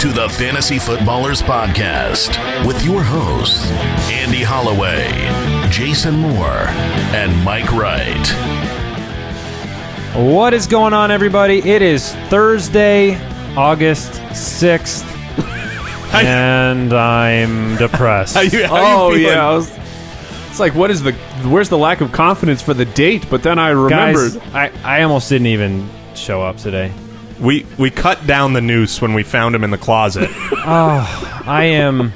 to the Fantasy Footballers Podcast with your hosts, Andy Holloway, Jason Moore, and Mike Wright. What is going on, everybody? It is Thursday, August 6th, and I'm depressed. How you feeling? It's like, where's the lack of confidence for the date? But then I remembered. Guys, I almost didn't even show up today. We cut down the noose when we found him in the closet. I am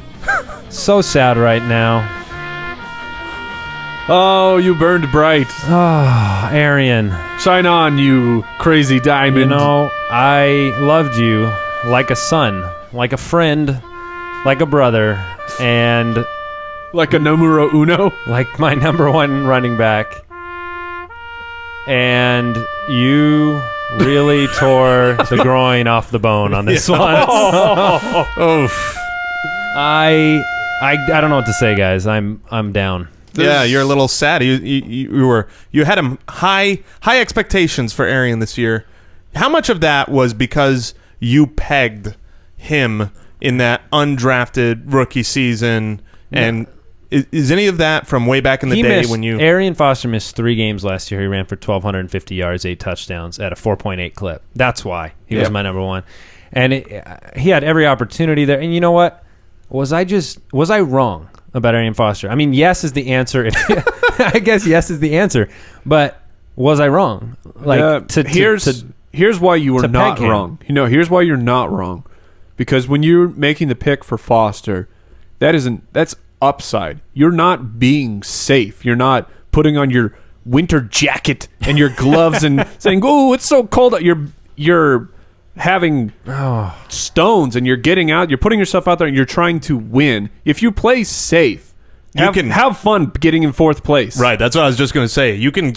so sad right now. Oh, you burned bright. Oh, Arian. Shine on, you crazy diamond. You know, I loved you like a son, like a friend, like a brother, and like a numero uno? like my number one running back. And you really tore the groin off the bone on this one. I don't know what to say, guys. I'm down. Yeah, you're a little sad. You had him high expectations for Arian this year. How much of that was because you pegged him in that undrafted rookie season? And is any of that from way back in the day when you... Arian Foster missed 3 games last year. He ran for 1,250 yards, 8 touchdowns at a 4.8 clip. That's why he was my number one. And he had every opportunity there. And you know what? Was I wrong about Arian Foster? I mean, yes is the answer. I guess yes is the answer. But was I wrong? Here's why you were not wrong. Here's why you're not wrong. Because when you're making the pick for Foster, that's upside. You're not being safe. You're not putting on your winter jacket and your gloves and saying, "Oh, it's so cold out." You're having stones and you're getting out. You're putting yourself out there and you're trying to win. If you play safe, you can have fun getting in 4th place. Right. That's what I was just going to say. You can.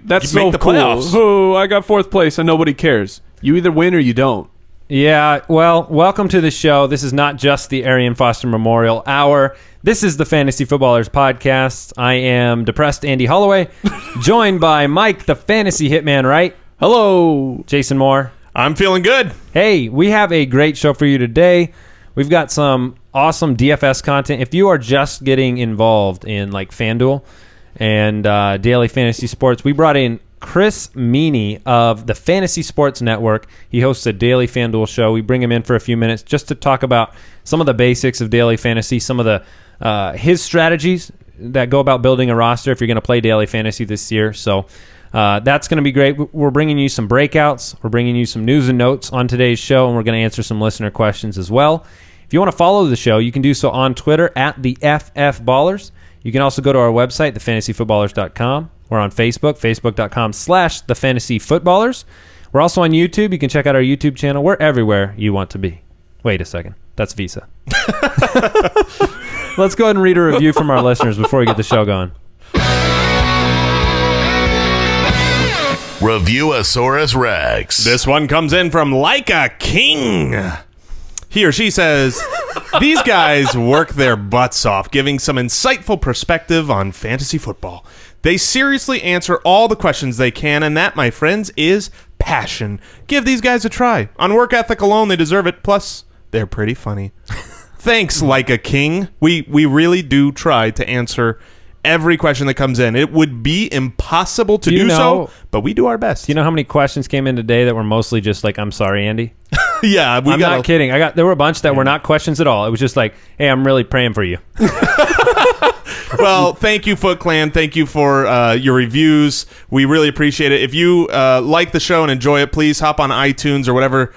That's make so the cool. playoffs. Oh, I got 4th place and nobody cares. You either win or you don't. Yeah, well, welcome to the show. This is not just the Arian Foster Memorial Hour. This is the Fantasy Footballers Podcast. I am depressed Andy Holloway, joined by Mike, the Fantasy Hitman, right? Hello. Jason Moore. I'm feeling good. Hey, we have a great show for you today. We've got some awesome DFS content. If you are just getting involved in like FanDuel and daily fantasy sports, we brought in Chris Meaney of the Fantasy Sports Network. He hosts a daily FanDuel show. We bring him in for a few minutes just to talk about some of the basics of daily fantasy, some of the his strategies that go about building a roster if you're going to play daily fantasy this year. So that's going to be great. We're bringing you some breakouts. We're bringing you some news and notes on today's show, and we're going to answer some listener questions as well. If you want to follow the show, you can do so on Twitter at the FFBallers. You can also go to our website, thefantasyfootballers.com. We're on Facebook, facebook.com/thefantasyfootballers. We're also on YouTube. You can check out our YouTube channel. We're everywhere you want to be. Wait a second. That's Visa. Let's go ahead and read a review from our listeners before we get the show going. Reviewosaurus Rex. This one comes in from Like a King. He or she says, these guys work their butts off, giving some insightful perspective on fantasy football. They seriously answer all the questions they can, and that, my friends, is passion. Give these guys a try. On work ethic alone, they deserve it. Plus, they're pretty funny. Thanks, Like a King. We really do try to answer every question that comes in. It would be impossible to do so, but we do our best. Do you know how many questions came in today that were mostly just like, I'm sorry, Andy? Yeah, I'm not kidding. There were a bunch that were not questions at all. It was just like, hey, I'm really praying for you. Well, thank you, Foot Clan. Thank you for your reviews. We really appreciate it. If you like the show and enjoy it, please hop on iTunes or whatever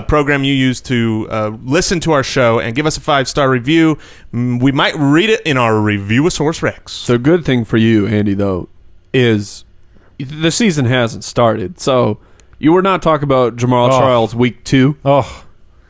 program you use to listen to our show and give us a 5-star review. We might read it in our Reviewosaurus Rex. The good thing for you, Andy, though, is the season hasn't started. So you were not talking about Jamal Charles week 2. Oh,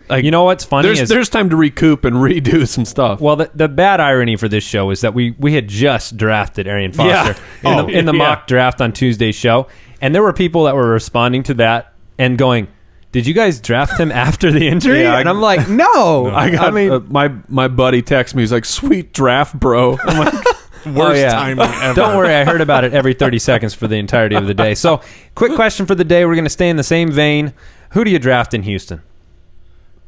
like, you know what's funny there's time to recoup and redo some stuff. Well, the bad irony for this show is that we had just drafted Arian Foster in the mock draft on Tuesday's show, and there were people that were responding to that and going, "Did you guys draft him after the injury?" And I'm like, "No." My buddy texted me. He's like, "Sweet draft, bro." I'm like, Worst timing ever. Don't worry, I heard about it every 30 seconds for the entirety of the day. So, quick question for the day. We're going to stay in the same vein. Who do you draft in Houston?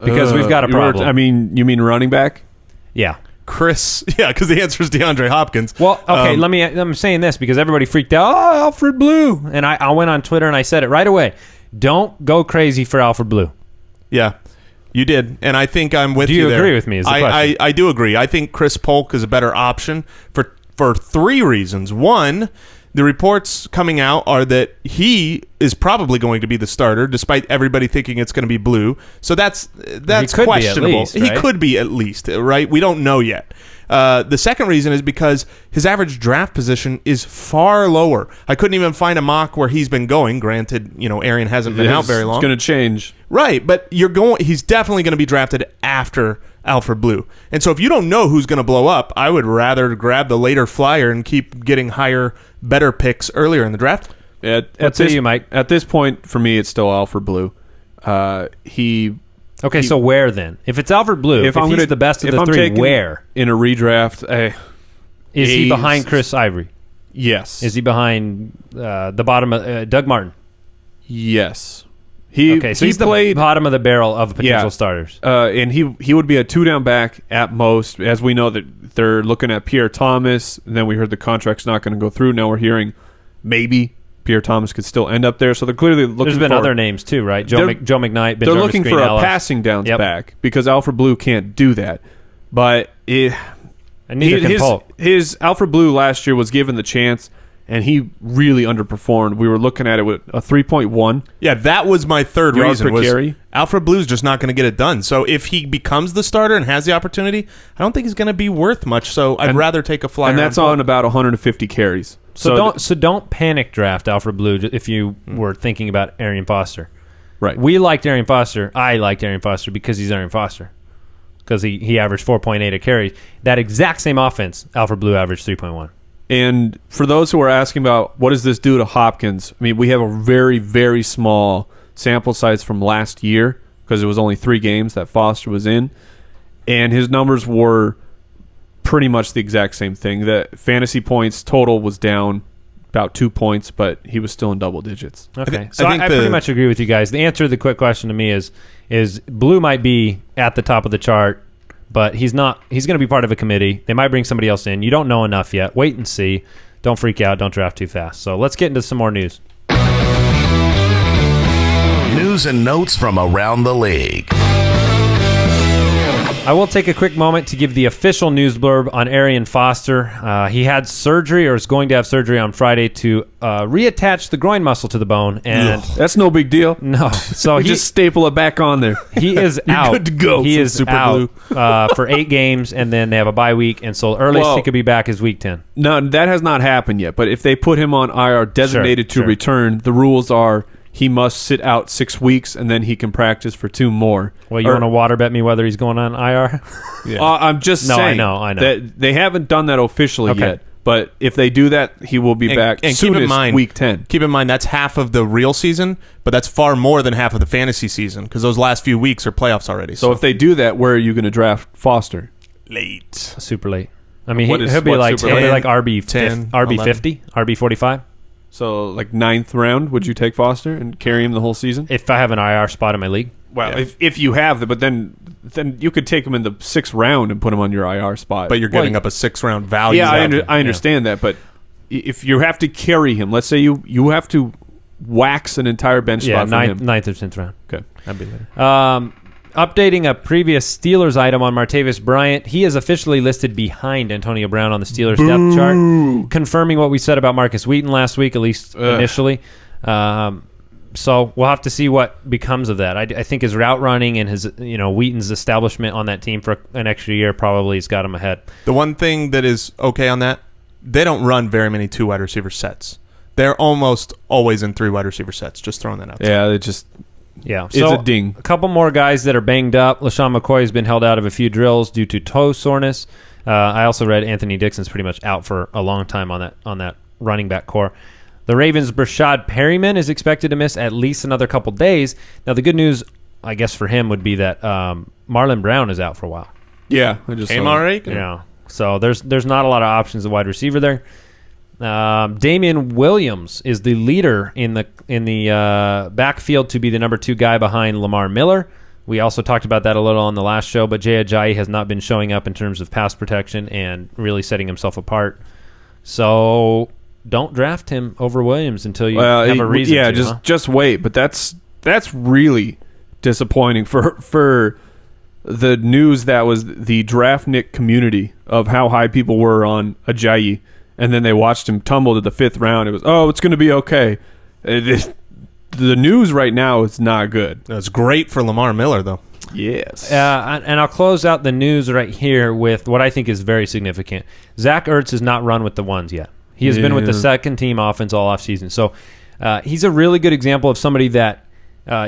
because we've got a problem. You mean running back? Yeah. Chris, because the answer is DeAndre Hopkins. Well, okay, I'm saying this because everybody freaked out. Oh, Alfred Blue. And I went on Twitter and I said it right away. Don't go crazy for Alfred Blue. Yeah, you did. And I think I'm with you there. Do you agree with me is the question. I do agree. I think Chris Polk is a better option for 3 reasons. One, the reports coming out are that he is probably going to be the starter, despite everybody thinking it's going to be Blue. So that's questionable. He could be at least, right? We don't know yet. The second reason is because his average draft position is far lower. I couldn't even find a mock where he's been going. Granted, Arian hasn't been out very long. It's going to change. Right, but he's definitely going to be drafted after Alfred Blue. And so if you don't know who's going to blow up, I would rather grab the later flyer and keep getting higher, better picks earlier in the draft. What say you, Mike? At this point, for me, it's still Alfred Blue. So where then? If it's Alfred Blue, if he's the best of the 3, where? In a redraft. Is he behind Chris Ivory? Yes. Is he behind the bottom of Doug Martin? Yes. He's the bottom of the barrel of potential starters. And he would be a 2-down back at most. As we know that they're looking at Pierre Thomas, and then we heard the contract's not going to go through. Now we're hearing maybe Pierre Thomas could still end up there. So they're clearly looking. There's been other names too, right? Joe McKnight. They're looking for a passing downs back because Alfred Blue can't do that. But neither can Polk. His Alfred Blue last year was given the chance, and he really underperformed. We were looking at it with a 3.1. Yeah, that was my third yards reason. Per carry. Alfred Blue's just not going to get it done. So if he becomes the starter and has the opportunity, I don't think he's going to be worth much. So I'd rather take a flyer. And that's on about 150 carries. So don't panic draft Alfred Blue if you were thinking about Arian Foster. Right. We liked Arian Foster. I liked Arian Foster because he's Arian Foster. Because he averaged 4.8 a carry. That exact same offense, Alfred Blue averaged 3.1. And for those who are asking about what does this do to Hopkins, we have a very, very small sample size from last year because it was only 3 games that Foster was in. And his numbers were pretty much the exact same thing. The fantasy points total was down about 2 points, but he was still in double digits. Okay. I pretty much agree with you guys. The answer to the quick question to me is Blue might be at the top of the chart, but he's not. He's going to be part of a committee. They might bring somebody else in. You don't know enough yet. Wait and see. Don't freak out. Don't draft too fast. So let's get into some more news. News and notes from around the league. I will take a quick moment to give the official news blurb on Arian Foster. He had surgery or is going to have surgery on Friday to reattach the groin muscle to the bone. And that's no big deal. No. So he just staple it back on there. He is out. Good to go. He is super out for 8 games, and then they have a bye week. And so earliest he could be back is week 10. No, that has not happened yet. But if they put him on IR designated to return, the rules are he must sit out 6 weeks, and then he can practice for 2 more. Well, you want to water bet me whether he's going on IR? Yeah. I'm just saying. I know. That they haven't done that officially yet. But if they do that, he will be back and soonest keep in mind, week 10. Keep in mind, that's half of the real season, but that's far more than half of the fantasy season because those last few weeks are playoffs already. So if they do that, where are you going to draft Foster? Late. Super late. He'll be like RB 10, RB 50, RB 45. So, like 9th round, would you take Foster and carry him the whole season? If I have an IR spot in my league. Well, if you have but then you could take him in the 6th round and put him on your IR spot. But you're giving up a 6th round value. Yeah, I understand that. But if you have to carry him, let's say you have to wax an entire bench spot for him. 9th or 10th round. Okay. That'd be later. Updating a previous Steelers item on Martavis Bryant, he is officially listed behind Antonio Brown on the Steelers depth chart, confirming what we said about Marcus Wheaton last week, at least initially. So we'll have to see what becomes of that. I think his route running and his Wheaton's establishment on that team for an extra year probably has got him ahead. The one thing that is okay on that, they don't run very many 2 wide receiver sets. They're almost always in 3 wide receiver sets. Just throwing that out. Yeah, it's so a ding. A couple more guys that are banged up. LaShawn McCoy has been held out of a few drills due to toe soreness. I also read Anthony Dixon's pretty much out for a long time on that running back core. The Ravens' Brashad Perryman is expected to miss at least another couple days. Now, the good news, I guess, for him would be that Marlon Brown is out for a while. Yeah, I just MRA. Yeah, so there's not a lot of options at wide receiver there. Damian Williams is the leader in the backfield to be the number 2 guy behind Lamar Miller, We also talked about that a little on the last show, but Jay Ajayi has not been showing up in terms of pass protection and really setting himself apart. So don't draft him over Williams until you have a reason to. Yeah, just wait. But that's really disappointing for the news that was the draftnik community of how high people were on Ajayi, and then they watched him tumble to the 5th round. It was, it's going to be okay. The news right now is not good. That's great for Lamar Miller, though. Yes. And I'll close out the news right here with what I think is very significant. Zach Ertz has not run with the ones yet. He has been with the second-team offense all offseason. So he's a really good example of somebody that,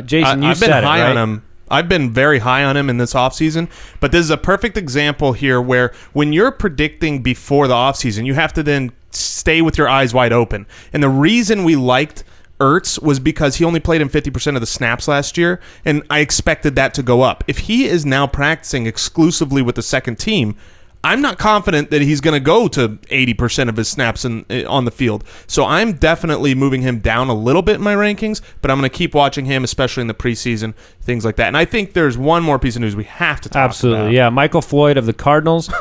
Jason, I've been high right? on him. I've been very high on him in this offseason, but this is a perfect example here where when you're predicting before the offseason, you have to then stay with your eyes wide open. And the reason we liked Ertz was because he only played in 50% of the snaps last year, and I expected that to go up. If he is now practicing exclusively with the second team, I'm not confident that he's going to go to 80% of his snaps on the field. So I'm definitely moving him down a little bit in my rankings, but I'm going to keep watching him, especially in the preseason, things like that. And I think there's one more piece of news we have to talk about. Absolutely, yeah. Michael Floyd of the Cardinals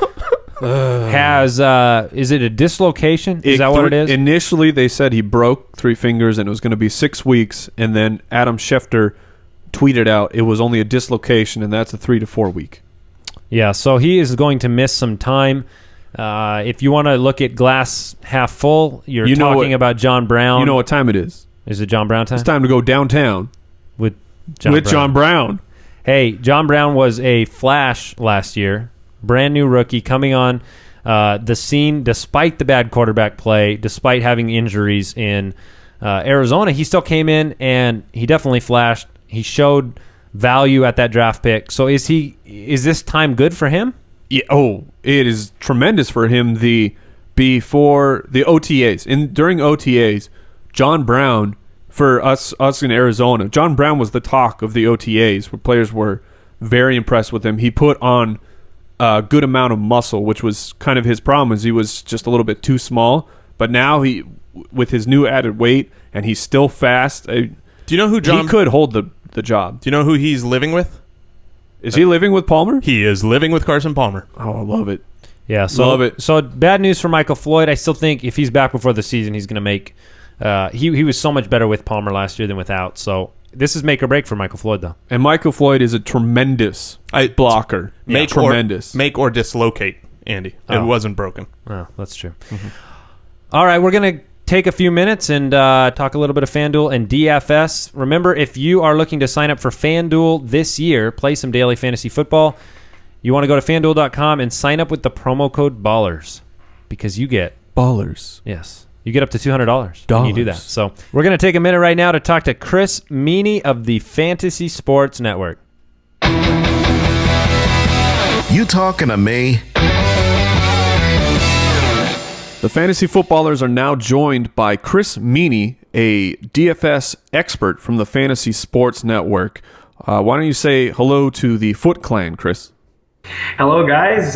has, is it a dislocation? Is that what it is? Initially, they said he broke 3 fingers and it was going to be 6 weeks, and then Adam Schefter tweeted out it was only a dislocation, and that's a 3 to 4 week. Yeah, so he is going to miss some time. If you want to look at glass half full, you're talking about John Brown. You know what time it is. Is it John Brown time? It's time to go downtown with John Brown. Hey, John Brown was a flash last year. Brand new rookie coming on the scene despite the bad quarterback play, despite having injuries in Arizona. He still came in and he definitely flashed. He showed value at that draft pick. So is this time good for him? Yeah, it is tremendous for him before the OTAs. During OTAs, John Brown, for us in Arizona, John Brown was the talk of the OTAs, where players were very impressed with him. He put on a good amount of muscle, which was kind of his problem, is he was just a little bit too small. But now with his new added weight, and he's still fast. Do you know who John? He could hold the job. Do you know who he's living with? Is he living with Palmer? He is living with Carson Palmer. Oh, I love it. Yeah, love it. So bad news for Michael Floyd. I still think if he's back before the season, he's going to make. He was so much better with Palmer last year than without. So this is make or break for Michael Floyd, though. And Michael Floyd is a tremendous blocker. Tremendous. Make or dislocate, Andy. It wasn't broken. Oh, that's true. Mm-hmm. All right, we're going to take a few minutes and talk a little bit of FanDuel and DFS. Remember, if you are looking to sign up for FanDuel this year, play some daily fantasy football, you want to go to FanDuel.com and sign up with the promo code BALLERS because you get... Ballers. Yes. You get up to $200 when you do that. So we're going to take a minute right now to talk to Chris Meaney of the Fantasy Sports Network. You talking to me? The Fantasy Footballers are now joined by Chris Meaney, a DFS expert from the Fantasy Sports Network. Why don't you say hello to the Foot Clan, Chris? Hello, guys.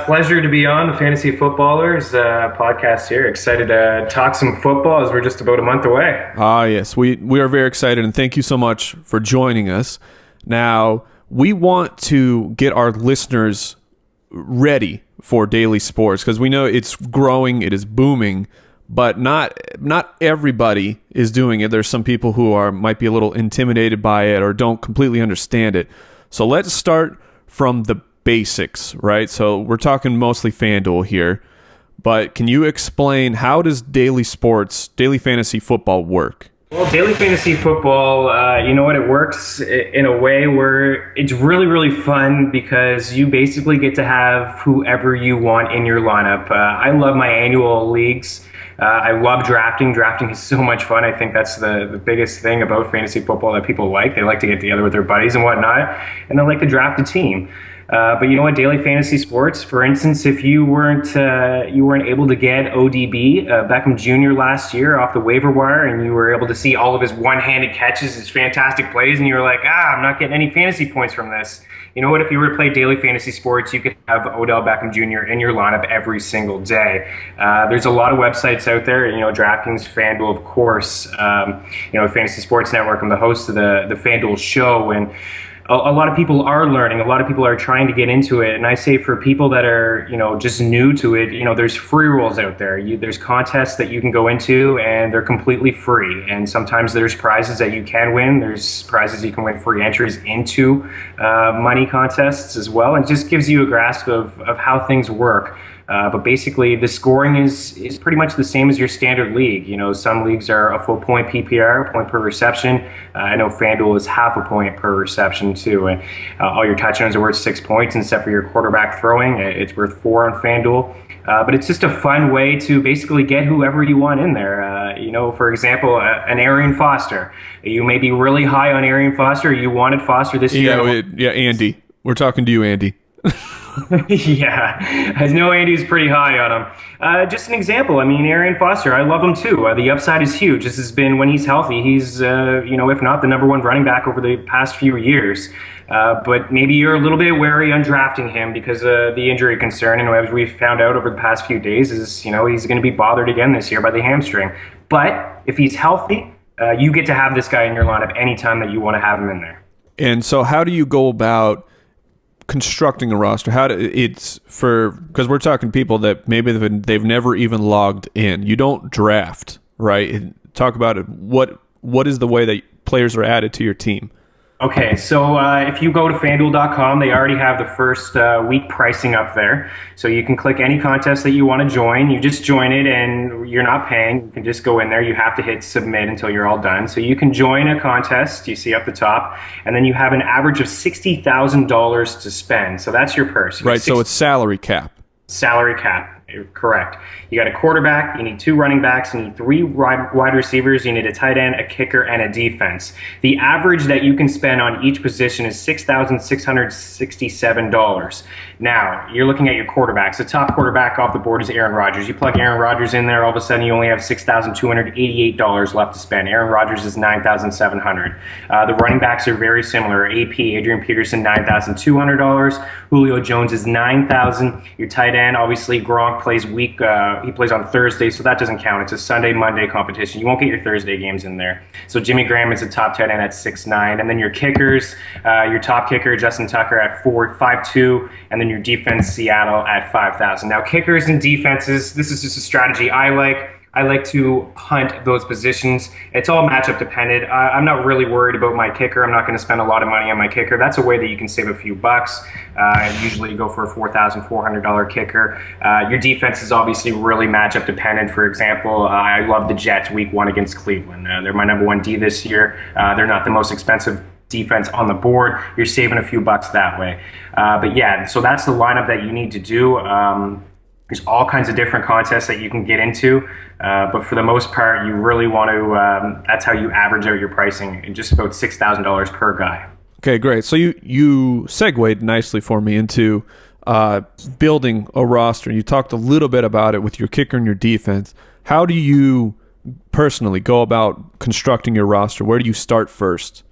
Pleasure to be on the Fantasy Footballers podcast here. Excited to talk some football as we're just about a month away. Yes. We are very excited, and thank you so much for joining us. Now, we want to get our listeners ready for daily sports because we know it's growing, it is booming, but not everybody is doing it. There's some people who might be a little intimidated by it or don't completely understand it. So let's start from the basics, right? So we're talking mostly FanDuel here, but can you explain how does daily fantasy football work? Well, daily fantasy football, you know what, it works in a way where it's really, really fun because you basically get to have whoever you want in your lineup. I love my annual leagues. I love drafting. Drafting is so much fun. I think that's the biggest thing about fantasy football that people like. They like to get together with their buddies and whatnot, and they like to draft a team. But you know what, daily fantasy sports, for instance, if you weren't able to get ODB, Beckham Jr. last year off the waiver wire, and you were able to see all of his one-handed catches, his fantastic plays, and you were like, I'm not getting any fantasy points from this. You know what, if you were to play daily fantasy sports, you could have Odell Beckham Jr. in your lineup every single day. There's a lot of websites out there, DraftKings, FanDuel, of course, Fantasy Sports Network. I'm the host of the FanDuel show, and a lot of people are learning. A lot of people are trying to get into it. And I say for people that are, just new to it, there's free rolls out there. There's contests that you can go into and they're completely free. And sometimes there's prizes that you can win. There's prizes you can win free entries into money contests as well. And it just gives you a grasp of how things work. But basically, the scoring is pretty much the same as your standard league. Some leagues are a full point PPR, point per reception. I know FanDuel is half a point per reception too. And all your touchdowns are worth 6 points, except for your quarterback throwing. It's worth 4 on FanDuel. But it's just a fun way to basically get whoever you want in there. For example, an Arian Foster. You may be really high on Arian Foster. You wanted Foster this year. Yeah, Andy. We're talking to you, Andy. Yeah, I know Andy's pretty high on him. Just an example, Arian Foster, I love him too. The upside is huge. This has been, when he's healthy, he's, if not the number one running back over the past few years. But maybe you're a little bit wary on drafting him because of the injury concern. And as we've found out over the past few days is, he's going to be bothered again this year by the hamstring. But if he's healthy, you get to have this guy in your lineup anytime that you want to have him in there. And so how do you go about constructing a roster? Because we're talking people that maybe they've never even logged in. You don't draft, right? Talk about it. What is the way that players are added to your team? Okay, so if you go to FanDuel.com, they already have the first week pricing up there. So you can click any contest that you want to join. You just join it and you're not paying. You can just go in there. You have to hit submit until you're all done. So you can join a contest, you see up the top, and then you have an average of $60,000 to spend. So that's your purse. Right, so it's salary cap. Salary cap. Correct. You got a quarterback, you need 2 running backs, you need 3 wide receivers, you need a tight end, a kicker, and a defense. The average that you can spend on each position is $6,667. Now, you're looking at your quarterbacks. The top quarterback off the board is Aaron Rodgers. You plug Aaron Rodgers in there, all of a sudden you only have $6,288 left to spend. Aaron Rodgers is $9,700. The running backs are very similar. AP, Adrian Peterson, $9,200. Julio Jones is $9,000. Your tight end, obviously, Gronk plays he plays on Thursday, so that doesn't count. It's a Sunday, Monday competition. You won't get your Thursday games in there. So Jimmy Graham is a top tight end at 6'9", and then your kickers, your top kicker Justin Tucker at 5'2", and then your defense Seattle at 5,000. Now kickers and defenses, this is just a strategy I like. I like to hunt those positions. It's all matchup dependent. I'm not really worried about my kicker. I'm not going to spend a lot of money on my kicker. That's a way that you can save a few bucks. Usually you go for a $4,400 kicker. Your defense is obviously really matchup dependent. For example, I love the Jets week 1 against Cleveland. They're my number 1 D this year. They're not the most expensive defense on the board. You're saving a few bucks that way. But yeah, so that's the lineup that you need to do. There's all kinds of different contests that you can get into, but for the most part, you really want to, that's how you average out your pricing, and just about $6,000 per guy. Okay, great. So you segued nicely for me into building a roster. You talked a little bit about it with your kicker and your defense. How do you personally go about constructing your roster? Where do you start first?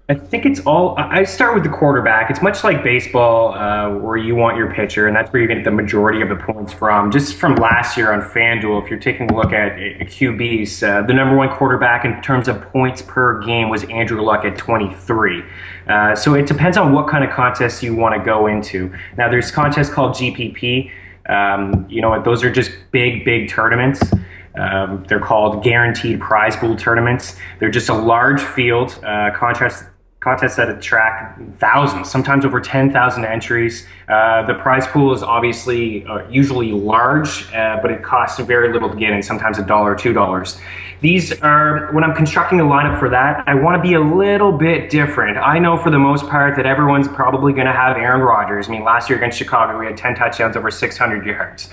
I think I start with the quarterback. It's much like baseball where you want your pitcher, and that's where you're going to get the majority of the points from. Just from last year on FanDuel, if you're taking a look at QBs, the number 1 quarterback in terms of points per game was Andrew Luck at 23. So it depends on what kind of contest you want to go into. Now, there's contests called GPP. Those are just big tournaments. They're called guaranteed prize pool tournaments. They're just a large field contests that attract thousands, sometimes over 10,000 entries. The prize pool is obviously usually large, but it costs very little to get in, sometimes $1 or $2. These are, when I'm constructing a lineup for that, I want to be a little bit different. I know for the most part that everyone's probably going to have Aaron Rodgers. Last year against Chicago, we had 10 touchdowns, over 600 yards,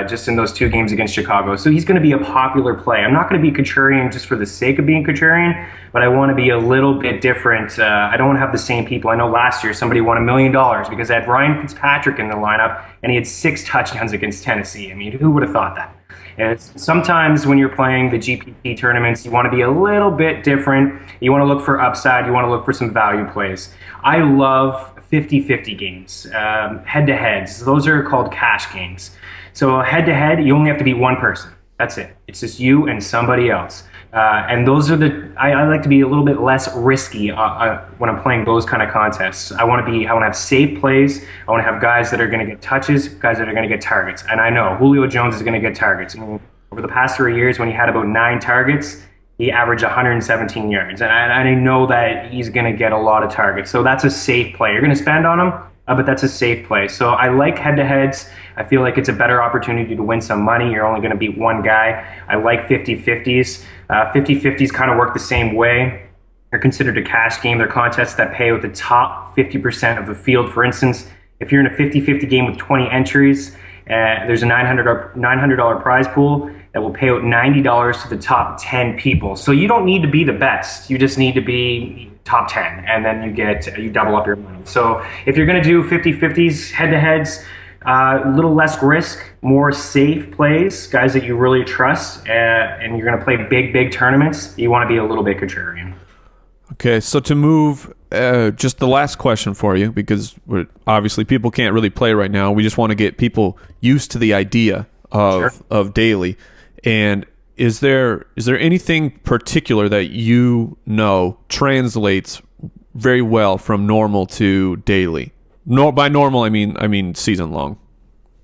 just in those 2 games against Chicago. So he's going to be a popular play. I'm not going to be contrarian just for the sake of being contrarian, but I want to be a little bit different. I don't want to have the same people. I know last year somebody won $1 million because I had Ryan Fitzpatrick in the lineup and he had 6 touchdowns against Tennessee. Who would have thought that? And sometimes when you're playing the GPP tournaments, you want to be a little bit different. You want to look for upside. You want to look for some value plays. I love 50-50 games, head-to-heads. Those are called cash games. So head-to-head, you only have to beat one person. That's it. It's just you and somebody else. And those are I like to be a little bit less risky when I'm playing those kind of contests. I want to have safe plays. I want to have guys that are going to get touches, guys that are going to get targets. And I know Julio Jones is going to get targets. Over the past 3 years, when he had about 9 targets, he averaged 117 yards. And I know that he's going to get a lot of targets. So that's a safe play. You're going to spend on him, but that's a safe play. So I like head-to-heads. I feel like it's a better opportunity to win some money. You're only going to beat one guy. I like 50-50s. 50-50s kind of work the same way. They're considered a cash game. They're contests that pay out the top 50% of the field. For instance, if you're in a 50-50 game with 20 entries, there's a $900 prize pool that will pay out $90 to the top 10 people. So you don't need to be the best. You just need to be top 10, and then you double up your money. So if you're going to do 50-50s, head-to-heads, a little less risk, more safe plays, guys that you really trust, and you're going to play big tournaments, you want to be a little bit contrarian. Okay, so to move, just the last question for you, because obviously people can't really play right now. We just want to get people used to the idea of daily. And is there anything particular that you know translates very well from normal to daily? By normal, I mean season long.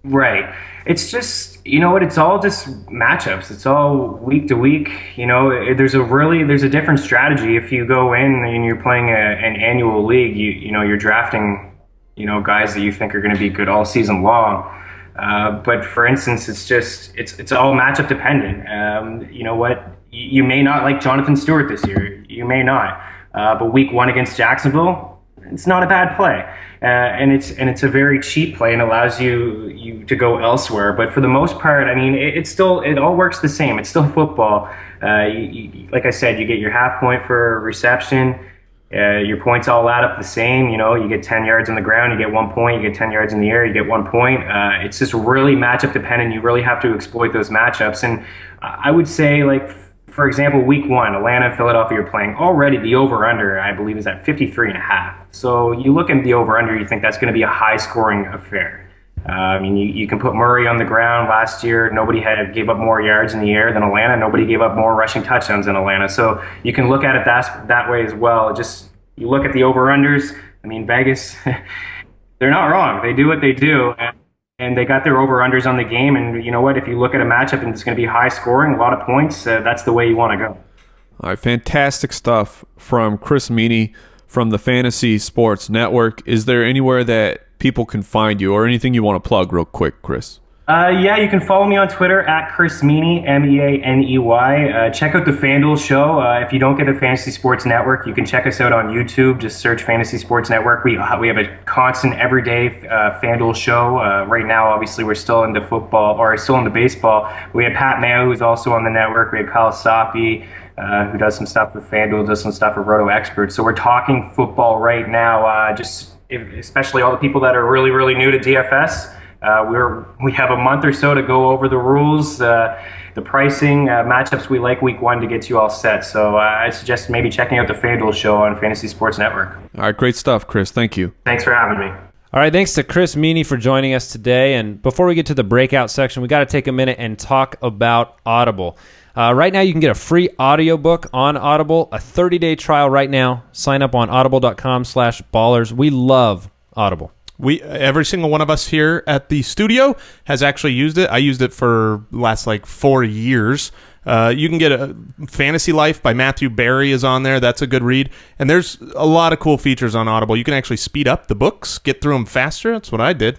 Right. It's just, it's all just matchups. It's all week to week. There's a different strategy if you go in and you're playing an annual league. You're drafting, guys that you think are going to be good all season long. But for instance, it's all matchup dependent. You know what? You may not like Jonathan Stewart this year. You may not. But week 1 against Jacksonville, it's not a bad play. And it's a very cheap play and allows you to go elsewhere. But for the most part, it all works the same. It's still football. Like I said, you get your half point for reception. Your points all add up the same. You get 10 yards on the ground, you get 1 point. You get 10 yards in the air, you get 1 point. It's just really matchup dependent. You really have to exploit those matchups. And I would say, for example, week 1, Atlanta and Philadelphia are playing. Already the over-under, I believe, is at 53.5. So you look at the over-under, you think that's going to be a high-scoring affair. You can put Murray on the ground. Last year, nobody gave up more yards in the air than Atlanta. Nobody gave up more rushing touchdowns than Atlanta. So you can look at it that way as well. You look at the over-unders. Vegas, they're not wrong. They do what they do. And they got their over-unders on the game. And you know what? If you look at a matchup and it's going to be high-scoring, a lot of points, that's the way you want to go. All right, fantastic stuff from Chris Meaney from the Fantasy Sports Network. Is there anywhere that people can find you or anything you want to plug real quick, Chris? Yeah, you can follow me on Twitter at Chris Meaney, Meaney. Check out the FanDuel show. If you don't get the Fantasy Sports Network, you can check us out on YouTube. Just search Fantasy Sports Network. We have a constant, everyday FanDuel show. Right now, obviously, we're still into football or still into baseball. We have Pat Mayo, who's also on the network. We have Kyle Soppe, who does some stuff with FanDuel, does some stuff with Roto Experts. So we're talking football right now. Especially all the people that are really, really new to DFS. We have a month or so to go over the rules, the pricing, matchups we like week 1 to get you all set. So I suggest maybe checking out the FanDuel show on Fantasy Sports Network. All right, great stuff, Chris. Thank you. Thanks for having me. All right, thanks to Chris Meaney for joining us today. And before we get to the breakout section, we got to take a minute and talk about Audible. Right now, you can get a free audiobook on Audible, a 30-day trial right now. Sign up on audible.com/ballers. We love Audible. Every single one of us here at the studio has actually used it. I used it for the last 4 years. You can get a Fantasy Life by Matthew Berry is on there. That's a good read. And there's a lot of cool features on Audible. You can actually speed up the books, get through them faster. That's what I did.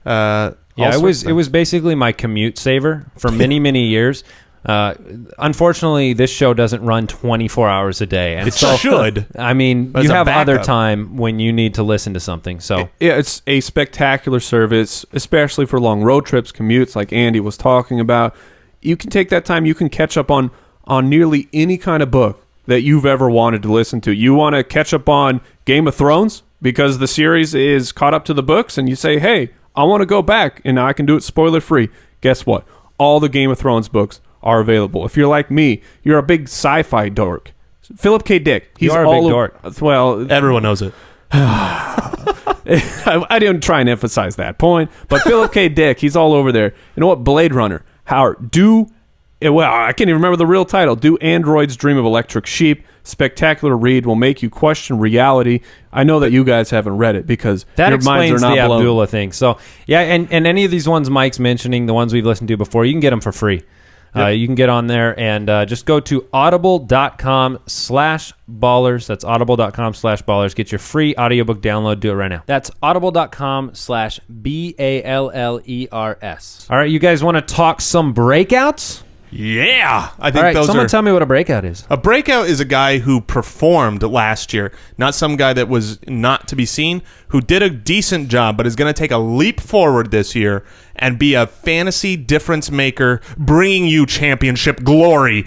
It was basically my commute saver for many, many years. Unfortunately, this show doesn't run 24 hours a day. And it should. You have other time when you need to listen to something. So yeah, it's a spectacular service, especially for long road trips, commutes like Andy was talking about. You can take that time. You can catch up on nearly any kind of book that you've ever wanted to listen to. You want to catch up on Game of Thrones because the series is caught up to the books, and you say, hey, I want to go back, and I can do it spoiler-free. Guess what? All the Game of Thrones books are available. If you're like me, you're a big sci-fi dork. Philip K. Dick. He's a big dork. Well, everyone knows it. I didn't try and emphasize that point, but Philip K. Dick, he's all over there. You know what? Blade Runner. Howard, do Well, I can't even remember the real title. Do Androids Dream of Electric Sheep? Spectacular read will make you question reality. I know that you guys haven't read it because that your minds are explains not the blown. Abdullah thing. So, yeah, and any of these ones Mike's mentioning, the ones we've listened to before, you can get them for free. You can get on there and just go to audible.com/ballers. That's audible.com/ballers. Get your free audiobook download. Do it right now. That's audible.com/BALLERS. All right, you guys want to talk some breakouts? Yeah, I think All right, those someone are. tell me what a breakout is. A breakout is a guy who performed last year, not some guy that was not to be seen, who did a decent job, but is going to take a leap forward this year and be a fantasy difference maker, bringing you championship glory.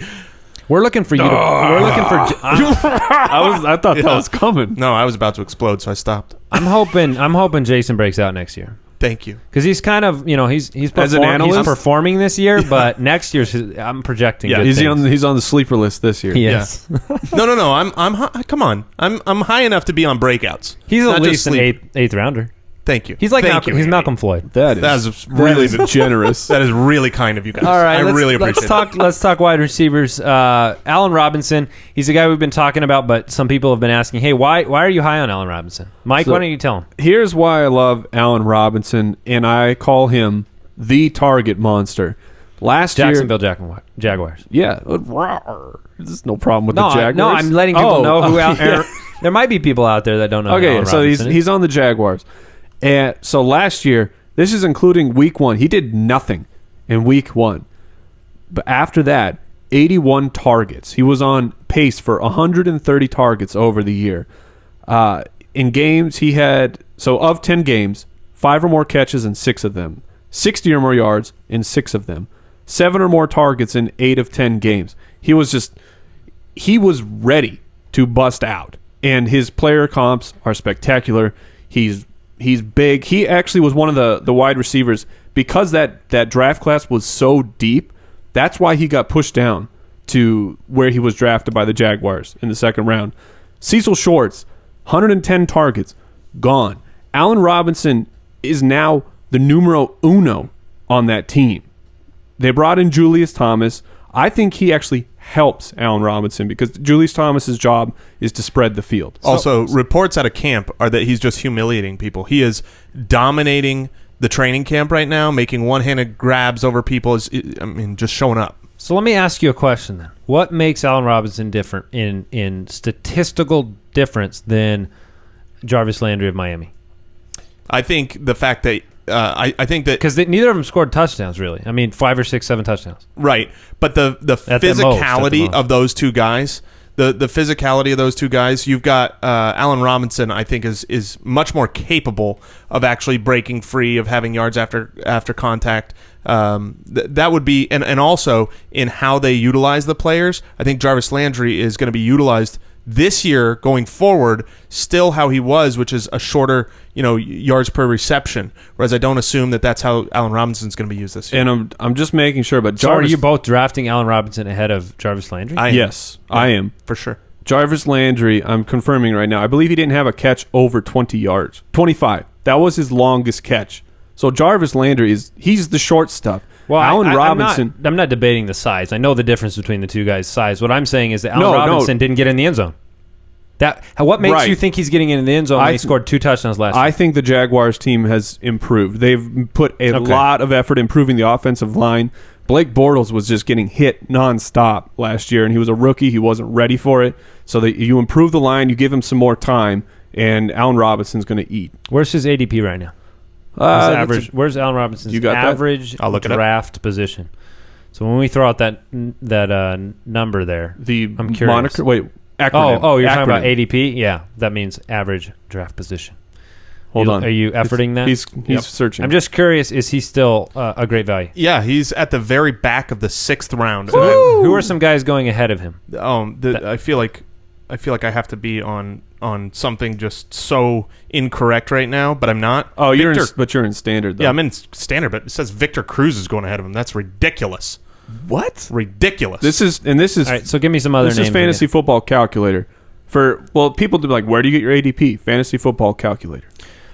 We're looking for you. We're looking for. I thought that was coming. No, I was about to explode, so I stopped. I'm hoping Jason breaks out next year. Thank you. Because he's kind of, he's As an analyst? he's performing this year, but next year's I'm projecting. Yeah, good he's things. on the sleeper list this year. Yes. No. I'm come on. I'm high enough to be on breakouts. He's Not at just least an sleep. eighth rounder. Thank you. He's like Thank Malcolm. you, He's Andy. Malcolm Floyd. That is really generous. That is really kind of you guys. All right, I really appreciate it. Let's talk wide receivers. Allen Robinson. He's a guy we've been talking about, but some people have been asking, "Hey, why are you high on Allen Robinson?" Mike, why don't you tell him? Here's why I love Allen Robinson, and I call him the target monster. Last Jacksonville year, Jaguars. yeah, there's no problem with the Jaguars. No, I'm letting people know who out there. There might be people out there that don't know. Who Okay, Allen so Robinson is. he's on the Jaguars, and so last year, this is including Week 1. He did nothing in Week 1, but after that, 81 targets. He was on pace for 130 targets over the year. In games, he had of 10 games, 5 or more catches in 6 of them, 60 or more yards in 6 of them, 7 or more targets in 8 of 10 games. He was ready to bust out, and his player comps are spectacular. He's big. He actually was one of the wide receivers because that draft class was so deep. That's why he got pushed down to where he was drafted by the Jaguars in the second round. Cecil Shorts, 110 targets, gone. Allen Robinson is now the numero uno on that team. They brought in Julius Thomas. I think he actually helps Allen Robinson because Julius Thomas's job is to spread the field. Also, reports out of camp are that he's just humiliating people. He is dominating the training camp right now, making one-handed grabs over people. Just showing up. So let me ask you a question then. What makes Allen Robinson different in statistical difference than Jarvis Landry of Miami? I think the fact that I think that because neither of them scored touchdowns, really. 5 or 6, 7 touchdowns. right, but the physicality of those two guys, the physicality of those two guys, you've got Allen Robinson. I think is much more capable of actually breaking free, of having yards after contact. That would be and also in how they utilize the players. I think Jarvis Landry is going to be utilized this year going forward, still how he was, which is a shorter, yards per reception. Whereas I don't assume that that's how Allen Robinson's going to be used this year. And I'm just making sure. But So Jarvis, are you both drafting Allen Robinson ahead of Jarvis Landry? Yes, I am. For sure. Jarvis Landry, I'm confirming right now. I believe he didn't have a catch over 20 yards. 25. That was his longest catch. So Jarvis Landry he's the short stuff. Well, Allen Robinson. I'm not debating the size. I know the difference between the two guys' size. What I'm saying is that Allen Robinson didn't get in the end zone. What makes you think he's getting in the end zone when he scored 2 touchdowns last year? I think the Jaguars team has improved. They've put a lot of effort improving the offensive line. Blake Bortles was just getting hit nonstop last year, and he was a rookie. He wasn't ready for it. So that you improve the line, you give him some more time, and Allen Robinson's going to eat. Where's his ADP right now? Where's Allen Robinson's average draft position? So when we throw out that number there, I'm curious. Moniker, acronym. You're talking about ADP? Yeah, that means average draft position. Hold on. Are you efforting that? He's searching. I'm just curious, is he still a great value? Yeah, he's at the very back of the 6th round. Who are some guys going ahead of him? I feel like I have to be on something just so incorrect right now, but I'm not. Oh, you're in standard, though. Yeah, I'm in standard, but it says Victor Cruz is going ahead of him. That's ridiculous. What? Ridiculous. This is all right, so give me some other names. This is Fantasy Football Calculator. People to be like, where do you get your ADP? Fantasy Football Calculator.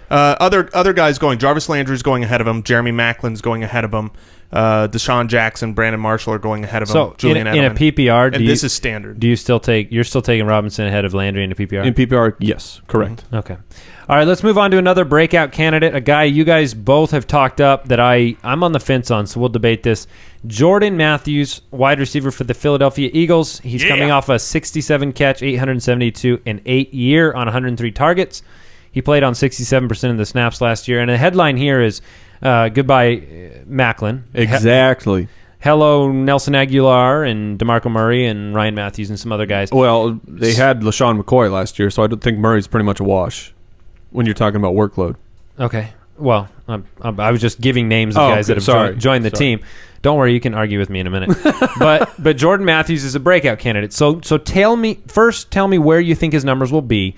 Other guys going. Jarvis Landry's going ahead of him. Jeremy Macklin's going ahead of him. Deshaun Jackson, Brandon Marshall are going ahead of him. So Julian in a PPR, this is standard. You're still taking Robinson ahead of Landry in a PPR? In PPR, yes, correct. Okay. All right, let's move on to another breakout candidate, a guy you guys both have talked up that I'm on the fence on, so we'll debate this. Jordan Matthews, wide receiver for the Philadelphia Eagles. He's coming off a 67 catch, 872, and 8 year on 103 targets. He played on 67% of the snaps last year, and the headline here is goodbye Macklin. Exactly. Hello Nelson Aguilar and DeMarco Murray and Ryan Matthews and some other guys. Well, they had LaShawn McCoy last year, so I don't think Murray's pretty much a wash when you're talking about workload. Okay. Well, I was just giving names of guys that have joined the team. Don't worry, you can argue with me in a minute. but Jordan Matthews is a breakout candidate. So tell me where you think his numbers will be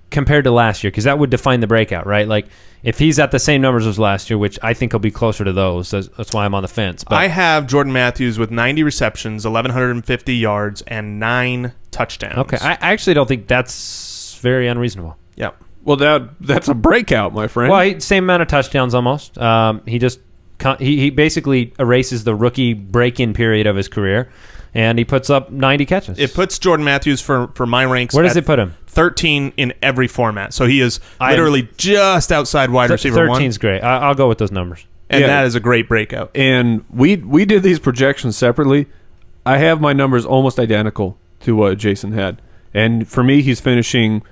compared to last year, because that would define the breakout, right? Like if he's at the same numbers as last year, which I think he'll be closer to those. That's why I'm on the fence. But I have Jordan Matthews with 90 receptions, 1,150 yards, and 9 touchdowns. Okay, I actually don't think that's very unreasonable. Yeah. Well, that's a breakout, my friend. Well, same amount of touchdowns almost. He basically erases the rookie break-in period of his career, and he puts up 90 catches. It puts Jordan Matthews for my ranks. Where does it put him? 13 in every format. So he is literally just outside wide receiver 1. 13's great. I'll go with those numbers. And that is a great breakout. And we did these projections separately. I have my numbers almost identical to what Jason had. And for me, he's finishing,